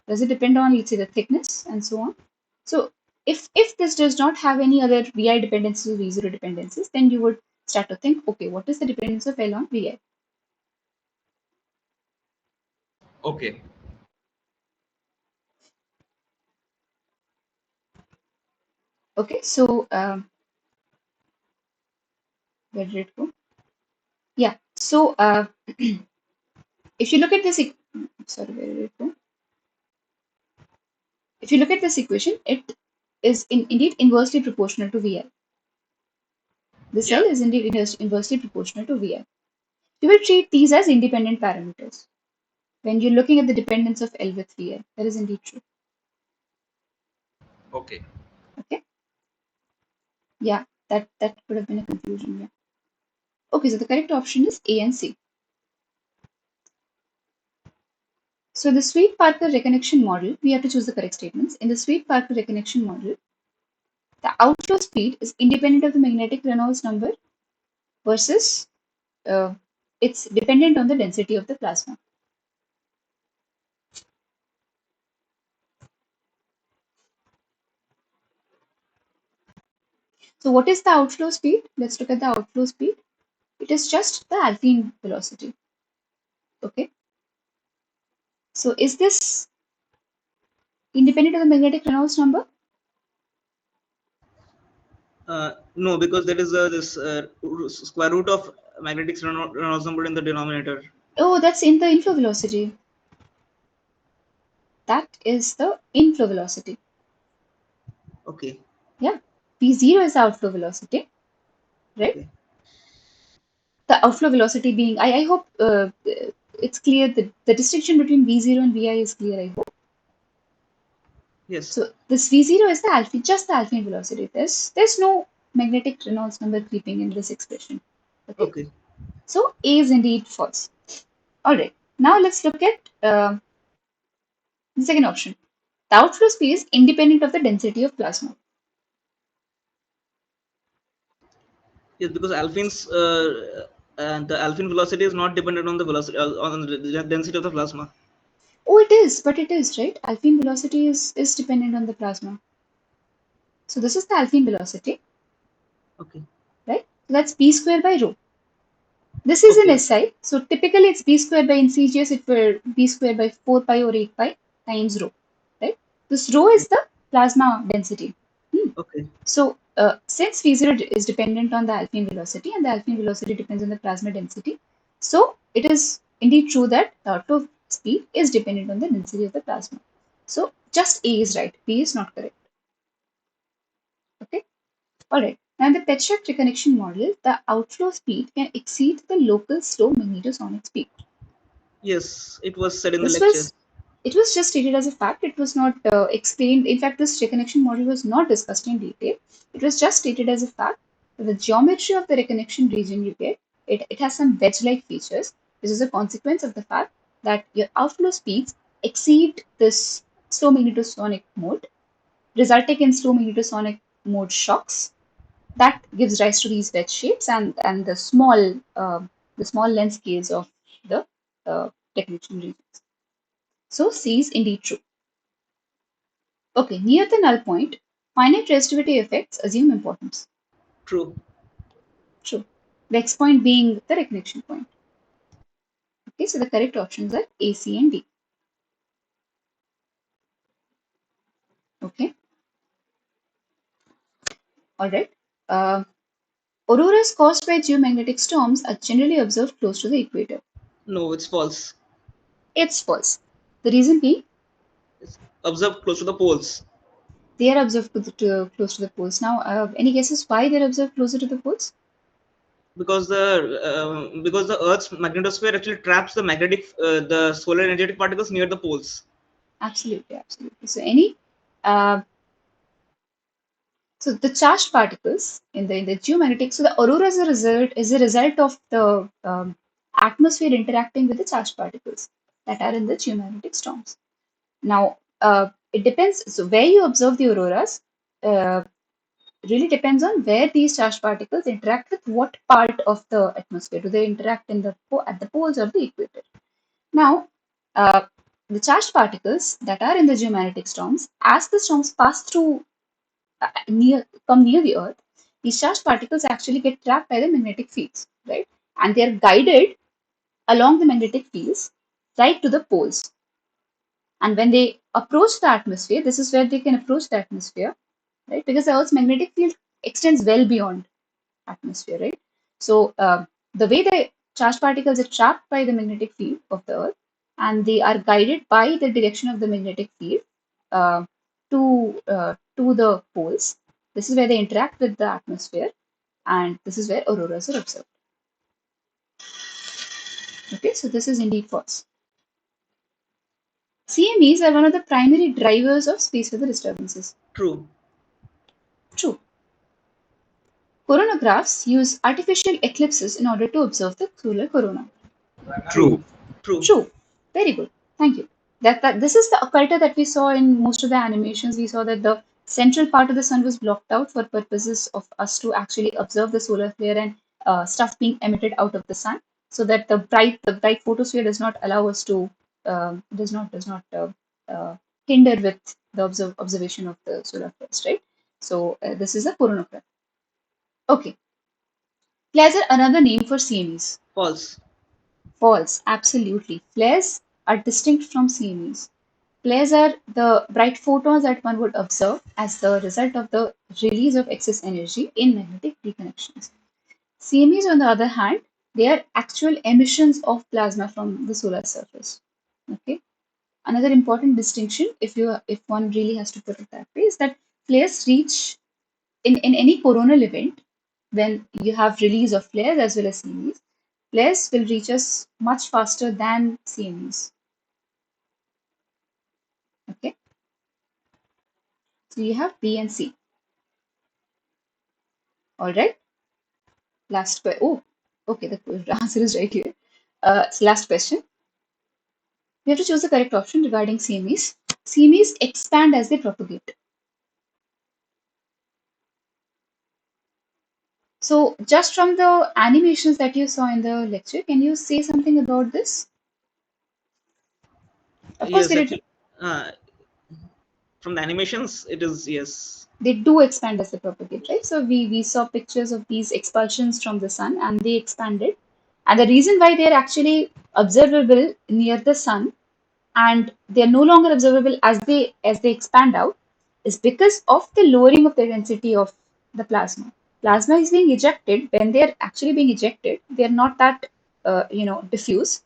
Does it depend on, let's say, the thickness and so on? So if this does not have any other VI dependencies or V0 dependencies, then you would start to think, okay, what is the dependence of L on VI? Okay. Okay, so where did it go? Yeah. So if you look at this, sorry, where did it go? If you look at this equation, it is indeed inversely proportional to VI. This L Yeah. is indeed inversely proportional to Vi. You will treat these as independent parameters when you're looking at the dependence of L with Vi. That is indeed true. Okay. Okay. Yeah, that could have been a confusion. Yeah. Okay, so the correct option is A and C. So the Sweet-Parker reconnection model, we have to choose the correct statements. In the Sweet-Parker reconnection model, the outflow speed is independent of the magnetic Reynolds number versus uh, it's dependent on the density of the plasma. So what is the outflow speed? Let's look at the outflow speed. It is just the alpine velocity. Okay. So is this independent of the magnetic Reynolds number? No, because there is this square root of magnetic Reynolds number in the denominator. Oh, that's in the inflow velocity. That is the inflow velocity. Okay. Yeah. V0 is the outflow velocity, right? Okay. The outflow velocity being, I hope it's clear that the distinction between V0 and Vi is clear, I hope. Yes. So this V0 is the alpha, just the alpine velocity. There's no magnetic Reynolds number creeping in this expression. Okay. Okay. So A is indeed false. All right. Now let's look at the second option. The outflow speed is independent of the density of plasma. Yes, because the alpine velocity is not dependent on the velocity on the density of the plasma. Oh, it is, but it is, right? Alpine velocity is dependent on the plasma. So this is the alpine velocity, Okay. right? So that's b square by rho. This is an Okay. SI. So typically it's b square by, in CGS it were b square by 4 pi or 8 pi times rho, right? This rho Okay. is the plasma density. Hmm. Okay. So since V0 is dependent on the alpine velocity and the alpine velocity depends on the plasma density, so it is indeed true that the outflow speed is dependent on the density of the plasma. So just A is right, B is not correct. Okay, all right. Now in the Petschek reconnection model, the outflow speed can exceed the local slow magnetosonic speed. Yes, it was said in the This lecture. was it was just stated as a fact. It was not explained. In fact, this reconnection model was not discussed in detail. It was just stated as a fact that the geometry of the reconnection region you get, it has some wedge-like features. This is a consequence of the fact that your outflow speeds exceed this slow magnetosonic mode, resulting in slow magnetosonic mode shocks. That gives rise to these wedge shapes and the small length scales of the reconnection regions. So C is indeed true. Okay, near the null point, finite resistivity effects assume importance. True. True. The X point being the reconnection point. Okay, so the correct options are A, C, and D. Okay, all right. Uh, Auroras caused by geomagnetic storms are generally observed close to the equator. No, it's false. It's false. The reason being, It's observed close to the poles they are observed close to the poles. Now, any guesses why they're observed closer to the poles? because the Earth's magnetosphere actually traps the solar energetic particles near the poles. Absolutely, absolutely. So, any uh, So the charged particles in the geomagnetic, so the aurora is a result of the atmosphere interacting with the charged particles that are in the geomagnetic storms. Now, it depends. So where you observe the auroras uh, really depends on where these charged particles interact with what part of the atmosphere. Do they interact at the poles or the equator? Now, uh, the charged particles that are in the geomagnetic storms, as the storms pass through come near the Earth, these charged particles actually get trapped by the magnetic fields, right? And they are guided along the magnetic fields right to the poles. And when they approach the atmosphere, this is where they can approach the atmosphere, right? Because the Earth's magnetic field extends well beyond atmosphere, right? So the way the charged particles are trapped by the magnetic field of the Earth, and they are guided by the direction of the magnetic field uh, to the poles. This is where they interact with the atmosphere, and this is where auroras are observed. Okay, so this is indeed false. CMEs are one of the primary drivers of space weather disturbances. True. True. Coronagraphs use artificial eclipses in order to observe the solar corona. True. True. True. Very good. Thank you. That this is the occulta that we saw in most of the animations. We saw that the central part of the sun was blocked out for purposes of us to actually observe the solar flare and stuff being emitted out of the sun, so that the bright photosphere does not allow us to does not hinder with the observation of the solar flares, right? So this is a coronagraph. Okay. Flares are another name for CMEs. False. False. Absolutely. Flares are distinct from CMEs. Flares are the bright photons that one would observe as the result of the release of excess energy in magnetic reconnections. CMEs, on the other hand, they are actual emissions of plasma from the solar surface. Okay. Another important distinction, if one really has to put it that way, is that flares reach in any coronal event when you have release of flares as well as CMEs. Flares will reach us much faster than CMEs. Okay. So you have B and C. All right. Last question. Oh, okay. The answer is right here. So last question. We have to choose the correct option regarding CMEs. CMEs expand as they propagate. So just from the animations that you saw in the lecture, can you say something about this? Of course, Yes, actually. Uh, from the animations, it is yes. they do expand as they propagate, right? So we saw pictures of these expulsions from the sun and they expanded. And the reason why they're actually observable near the sun and they're no longer observable as they expand out is because of the lowering of the density of the plasma. Plasma is being ejected. When they're actually being ejected, they're not that diffuse.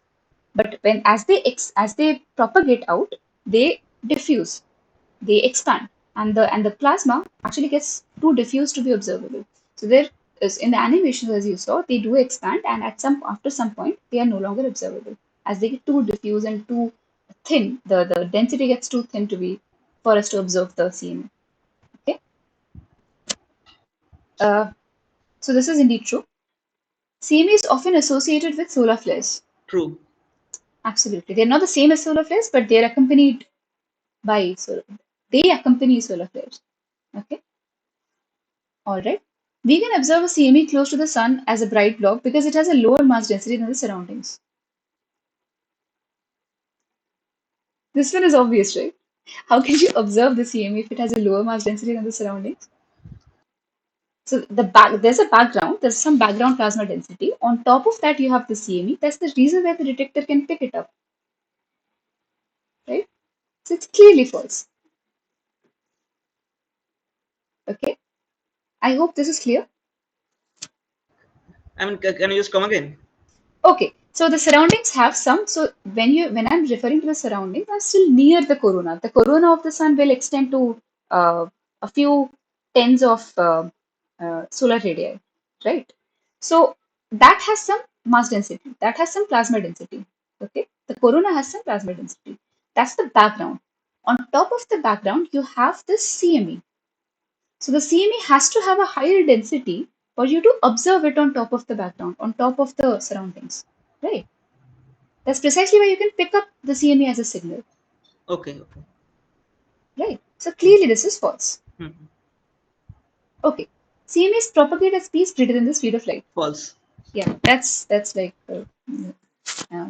But as they propagate out, they diffuse, they expand, and the plasma actually gets too diffuse to be observable. So there is in the animations, as you saw, they do expand, and after some point they are no longer observable as they get too diffuse and too thin. The density gets too thin to be for us to observe the scene. Okay. uh, so this is indeed true. CME is often associated with solar flares. True. Absolutely, they're not the same as solar flares, but by solar they accompany solar flares. Okay. All right. We can observe a CME close to the sun as a bright blob because it has a lower mass density than the surroundings. This one is obvious, right? How can you observe the CME if it has a lower mass density than the surroundings? So there's a background, there's some background plasma density. On top of that, you have the CME. That's the reason why the detector can pick it up, right? So it's clearly false. Okay. I hope this is clear. I mean, can you just come again? Okay, so the surroundings have some. So when I'm referring to the surroundings, I'm still near the corona. The corona of the sun will extend to a few tens of solar radii, right? So that has some mass density. That has some plasma density. Okay, the corona has some plasma density. That's the background. On top of the background, you have the CME. So the CME has to have a higher density for you to observe it on top of the background, on top of the surroundings, right? That's precisely why you can pick up the CME as a signal, Okay. Okay. right? So clearly this is false. Hmm. Okay, CMEs propagate at speeds greater than the speed of light. False. Yeah, that's like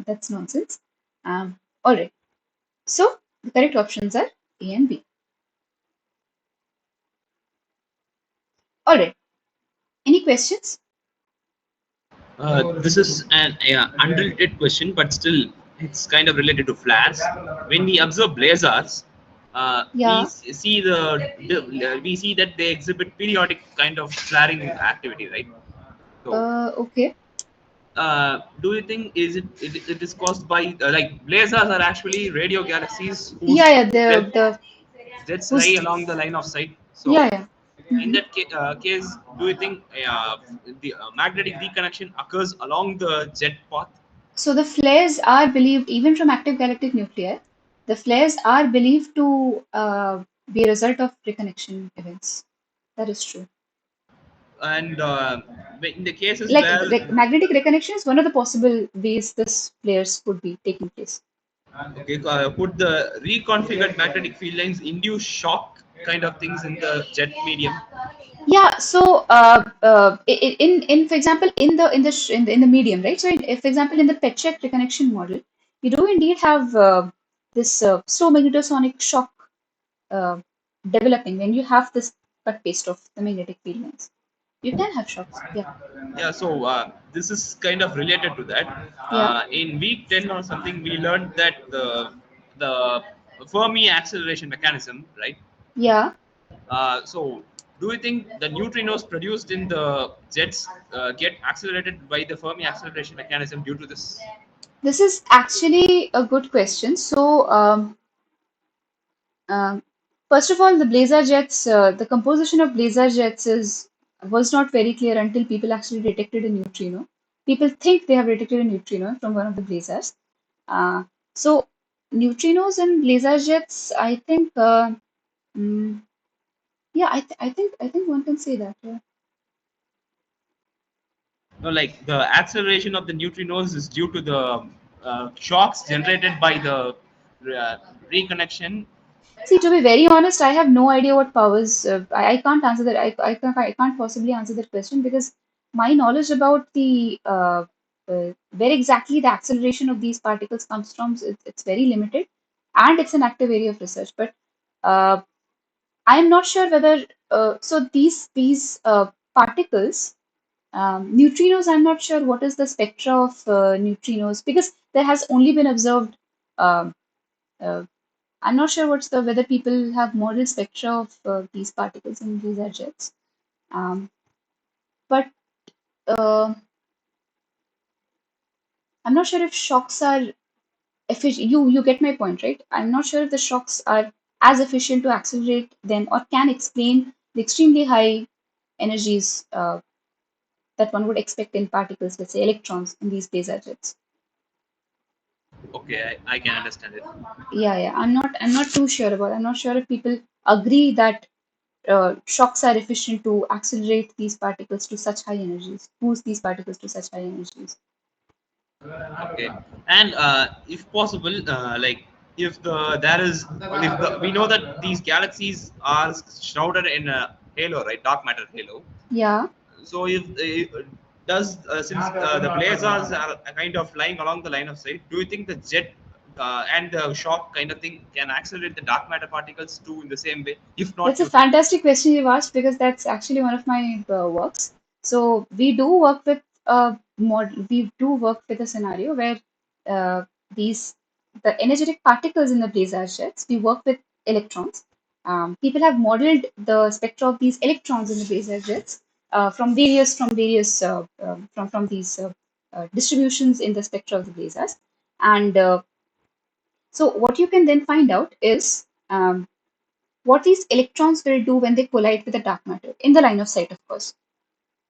that's nonsense. All right. So the correct options are A and B. All right. Any questions? This is an unrelated question, but still, it's kind of related to flares. When we observe blazars, Yeah. see we see that they exhibit periodic kind of flaring activity, right? So, Okay. do you think it is caused by like blazars are actually radio galaxies Yeah, whose yeah. jet, The jets lie who's along the line of sight? yeah, So, yeah. in Hmm. that case, do you think the magnetic reconnection occurs along the jet path? So the flares are believed, even from active galactic nuclei, the flares are believed to be a result of reconnection events. That is true. And in the cases Like where, magnetic reconnection is one of the possible ways this flares could be taking place. okay, could the reconfigured magnetic field lines induce shock kind of things in the jet medium? Yeah. So in for example in the medium, right? So if for example in the pet check reconnection model, you do indeed have this slow magnetosonic shock uh, developing when you have this cut paste of the magnetic field lines. You can have shocks. Yeah. Yeah, so this is kind of related to that. Yeah. In week 10 or something, we learned that the Fermi acceleration mechanism, right? Yeah. So, do you think the neutrinos produced in the jets get accelerated by the Fermi acceleration mechanism due to this? This is actually a good question. So, um, first of all, the Blazar jets, the composition of Blazar jets was not very clear until people actually detected a neutrino. People think they have detected a neutrino from one of the Blazars. Uh, so, neutrinos and Blazar jets, I think, mm, yeah, I think one can say that. Yeah. No, like the acceleration of the neutrinos is due to the shocks generated by the uh, reconnection. See, to be very honest, I have no idea what powers. I can't answer that. I can't possibly answer that question because my knowledge about the where exactly the acceleration of these particles comes from, it's very limited, and it's an active area of research. But uh, I am not sure whether so these particles, neutrinos. I'm not sure what is the spectra of neutrinos because there has only been observed. Um uh, I'm not sure whether people have model spectra of these particles in these jets. But I'm not sure if shocks are efficient. You get my point, right? I'm not sure if the shocks are as efficient to accelerate them or can explain the extremely high energies that one would expect in particles, let's say electrons in these laser jets. Okay, I can understand it. Yeah, yeah. I'm not too sure about. I'm not sure if people agree that shocks are efficient to accelerate these particles to such high energies, boost these particles to such high energies. Okay, and if possible, like if the there is if the we know that these galaxies are shrouded in a halo, right? Dark matter halo. Yeah, So if does since the blazars are kind of flying along the line of sight, do you think the jet and the shock kind of thing can accelerate the dark matter particles too in the same way? If not, that's a you think? fantastic question you've asked because that's actually one of my works. So we do work with a scenario where uh, these the energetic particles in the blazar jets. We work with electrons. People have modeled the spectra of these electrons in the blazar jets from these distributions in the spectra of the blazars, and so what you can then find out is what these electrons will do when they collide with the dark matter in the line of sight, of course.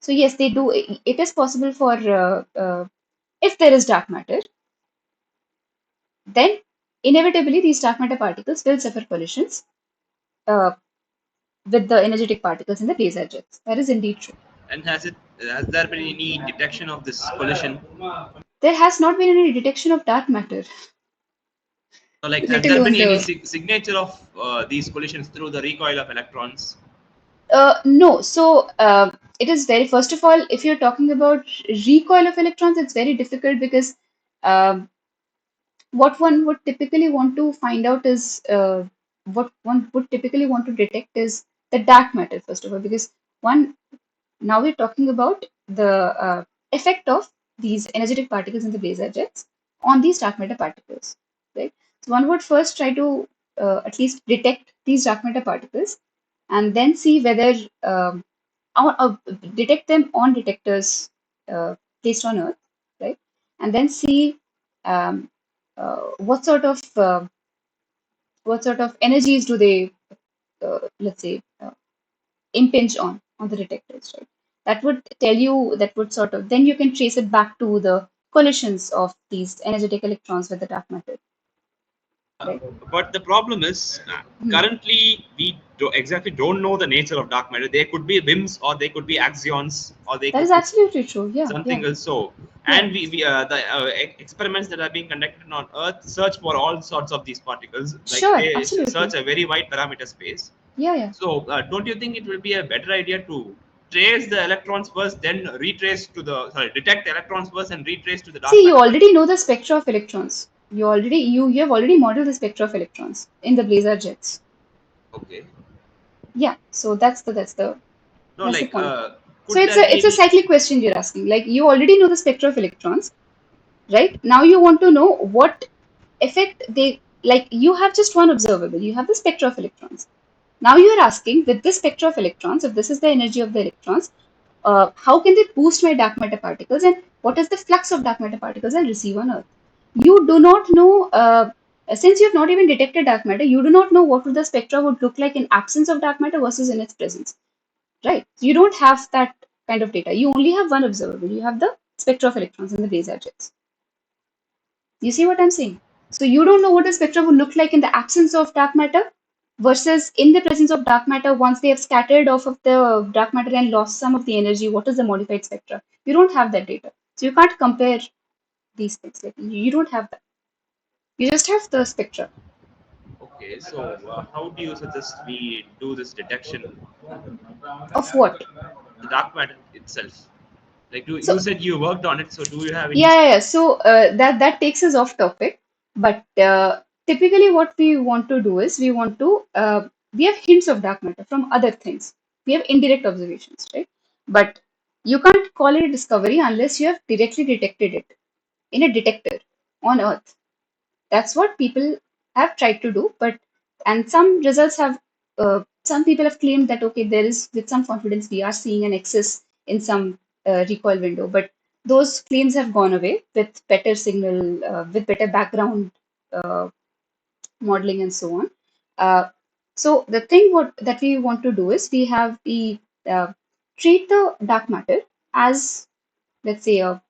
So yes, they do. It is possible for if there is dark matter, then inevitably these dark matter particles will suffer collisions. Uh, with the energetic particles in the laser jets. That is indeed true. And has there been any detection of this collision? There has not been any detection of dark matter, So, like, let has there been alone any the. signature of these collisions through the recoil of electrons? No, so it is very, first of all, if you're talking about recoil of electrons, it's very difficult because um what one would typically want to find out is what one would typically want to detect is the dark matter, first of all, because one, now we're talking about the effect of these energetic particles in the laser jets on these dark matter particles, right? So one would first try to at least detect these dark matter particles and then see whether detect them on detectors placed on Earth, right? And then see um, what sort of energies do they let's say impinge on the detectors, right? That would tell you, that would sort of, then you can trace it back to the collisions of these energetic electrons with the dark matter, Uh, right? but the problem is, Hmm. currently we exactly don't know the nature of dark matter. They could be WIMPs, or they could be axions, or they That could is be absolutely true. Yeah, yeah, something else. So, yeah. and we the experiments that are being conducted on Earth search for all sorts of these particles. Like, Sure, they search absolutely. a very wide parameter space. Yeah, yeah. So, don't you think it will be a better idea to trace the electrons first, then retrace to the detect electrons first and retrace to the dark See, you matter already particles? know the spectra of electrons. You have already modeled the spectra of electrons in the blazar jets. Okay. Yeah, so No, that's the like, point. So could there be it's a any? cyclic question you're asking. Like, you already know the spectra of electrons, right? Now you want to know what effect they, like, you have just one observable. You have the spectra of electrons. Now you are asking, with this spectra of electrons, if this is the energy of the electrons, how can they boost my dark matter particles, and what is the flux of dark matter particles I'll receive on Earth? You do not know, since you have not even detected dark matter, you do not know what would the spectra would look like in absence of dark matter versus in its presence, right? You don't have that kind of data. You only have one observable. You have the spectra of electrons in the laser jets. You see what I'm saying? So you don't know what the spectra would look like in the absence of dark matter versus in the presence of dark matter. Once they have scattered off of the dark matter and lost some of the energy, what is the modified spectra? You don't have that data. So you can't compare these things. Like, you don't have that. You just have the spectra. Okay, so how do you suggest we do this detection, Of what? the dark matter itself? Like, So you said you worked on it, so do you have any? yeah. So that takes us off topic. But typically, what we want to do is we have hints of dark matter from other things. We have indirect observations, right? But you can't call it a discovery unless you have directly detected it in a detector on Earth. That's what people have tried to do. But and some results have some people have claimed that okay, there is, with some confidence, we are seeing an excess in some recoil window, but those claims have gone away with better signal, with better background uh, modeling and so on. So the thing what that we want to do is we uh, treat the dark matter as, let's say, a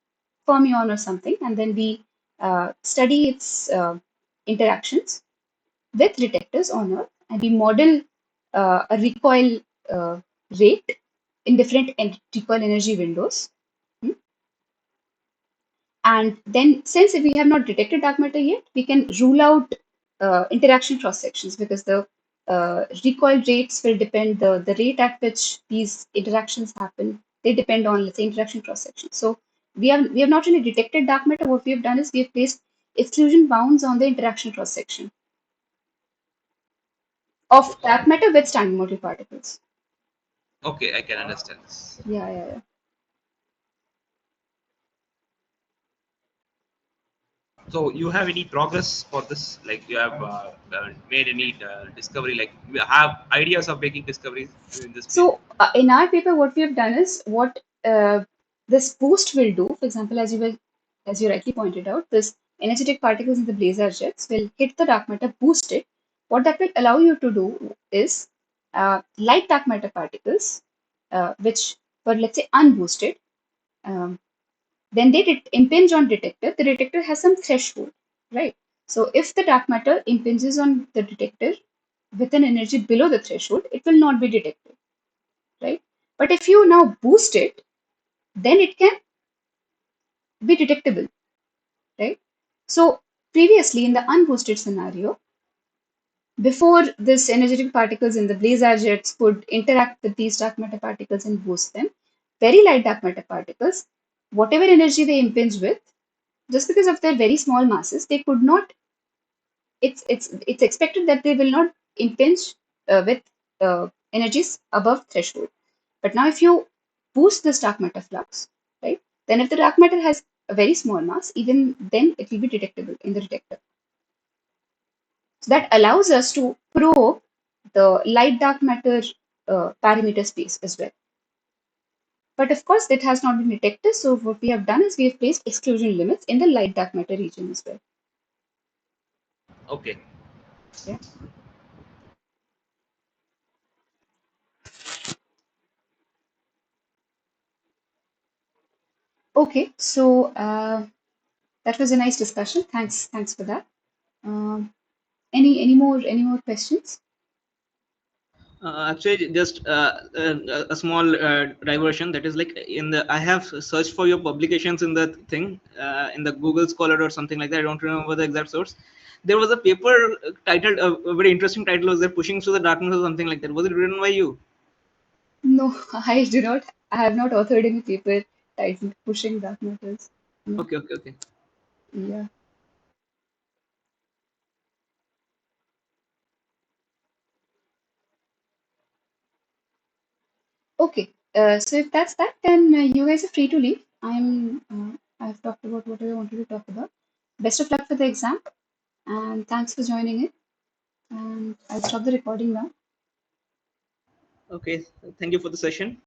fermion or something, and then we study its interactions with detectors on Earth, and we model a recoil uh, rate in different recoil energy windows. Hmm. And then, since we have not detected dark matter yet, we can rule out interaction cross sections, because the recoil rates will depend, the rate at which these interactions happen, they depend on, let's say, interaction cross section. So we have not really detected dark matter. What we have done is we have placed exclusion bounds on the interaction cross section of dark matter with standard model particles. Okay, I can understand this. Yeah, yeah, yeah. So, you have any progress for this? Like, you have made any discovery? Like, we have ideas of making discoveries in this field? So in our paper, what we have done is what this boost will do. For example, as you rightly pointed out, this energetic particles in the blazar jets will hit the dark matter, boost it. What that will allow you to do is light dark matter particles, which were, let's say, unboosted. Um, then they impinge on detector. The detector has some threshold, right? So if the dark matter impinges on the detector with an energy below the threshold, it will not be detected, right? But if you now boost it, then it can be detectable, right? So previously in the unboosted scenario, before this energetic particles in the blazar jets could interact with these dark matter particles and boost them, very light dark matter particles, whatever energy they impinge with, just because of their very small masses, they could not. It's expected that they will not impinge with energies above threshold. But now, if you boost this dark matter flux, right, then if the dark matter has a very small mass, even then it will be detectable in the detector. So that allows us to probe the light dark matter parameter space as well. But of course, that has not been detected. So what we have done is we have placed exclusion limits in the light dark matter region as well. Okay. Yeah. Okay. So that was a nice discussion. Thanks for that. Um, any more questions? Actually, just a small diversion. That is like in the I have searched for your publications in the thing in the Google Scholar or something like that. I don't remember the exact source. There was a paper titled a very interesting title was there, "Pushing Through the Darkness" or something like that. Was it written by you? No, I do not. I have not authored any paper titled "Pushing Dark Matters." No. Okay, okay, okay. Yeah. Okay. So if that's that, then you guys are free to leave. I've talked about what I wanted to talk about. Best of luck for the exam, and thanks for joining in. And I'll stop the recording now. Okay. Thank you for the session.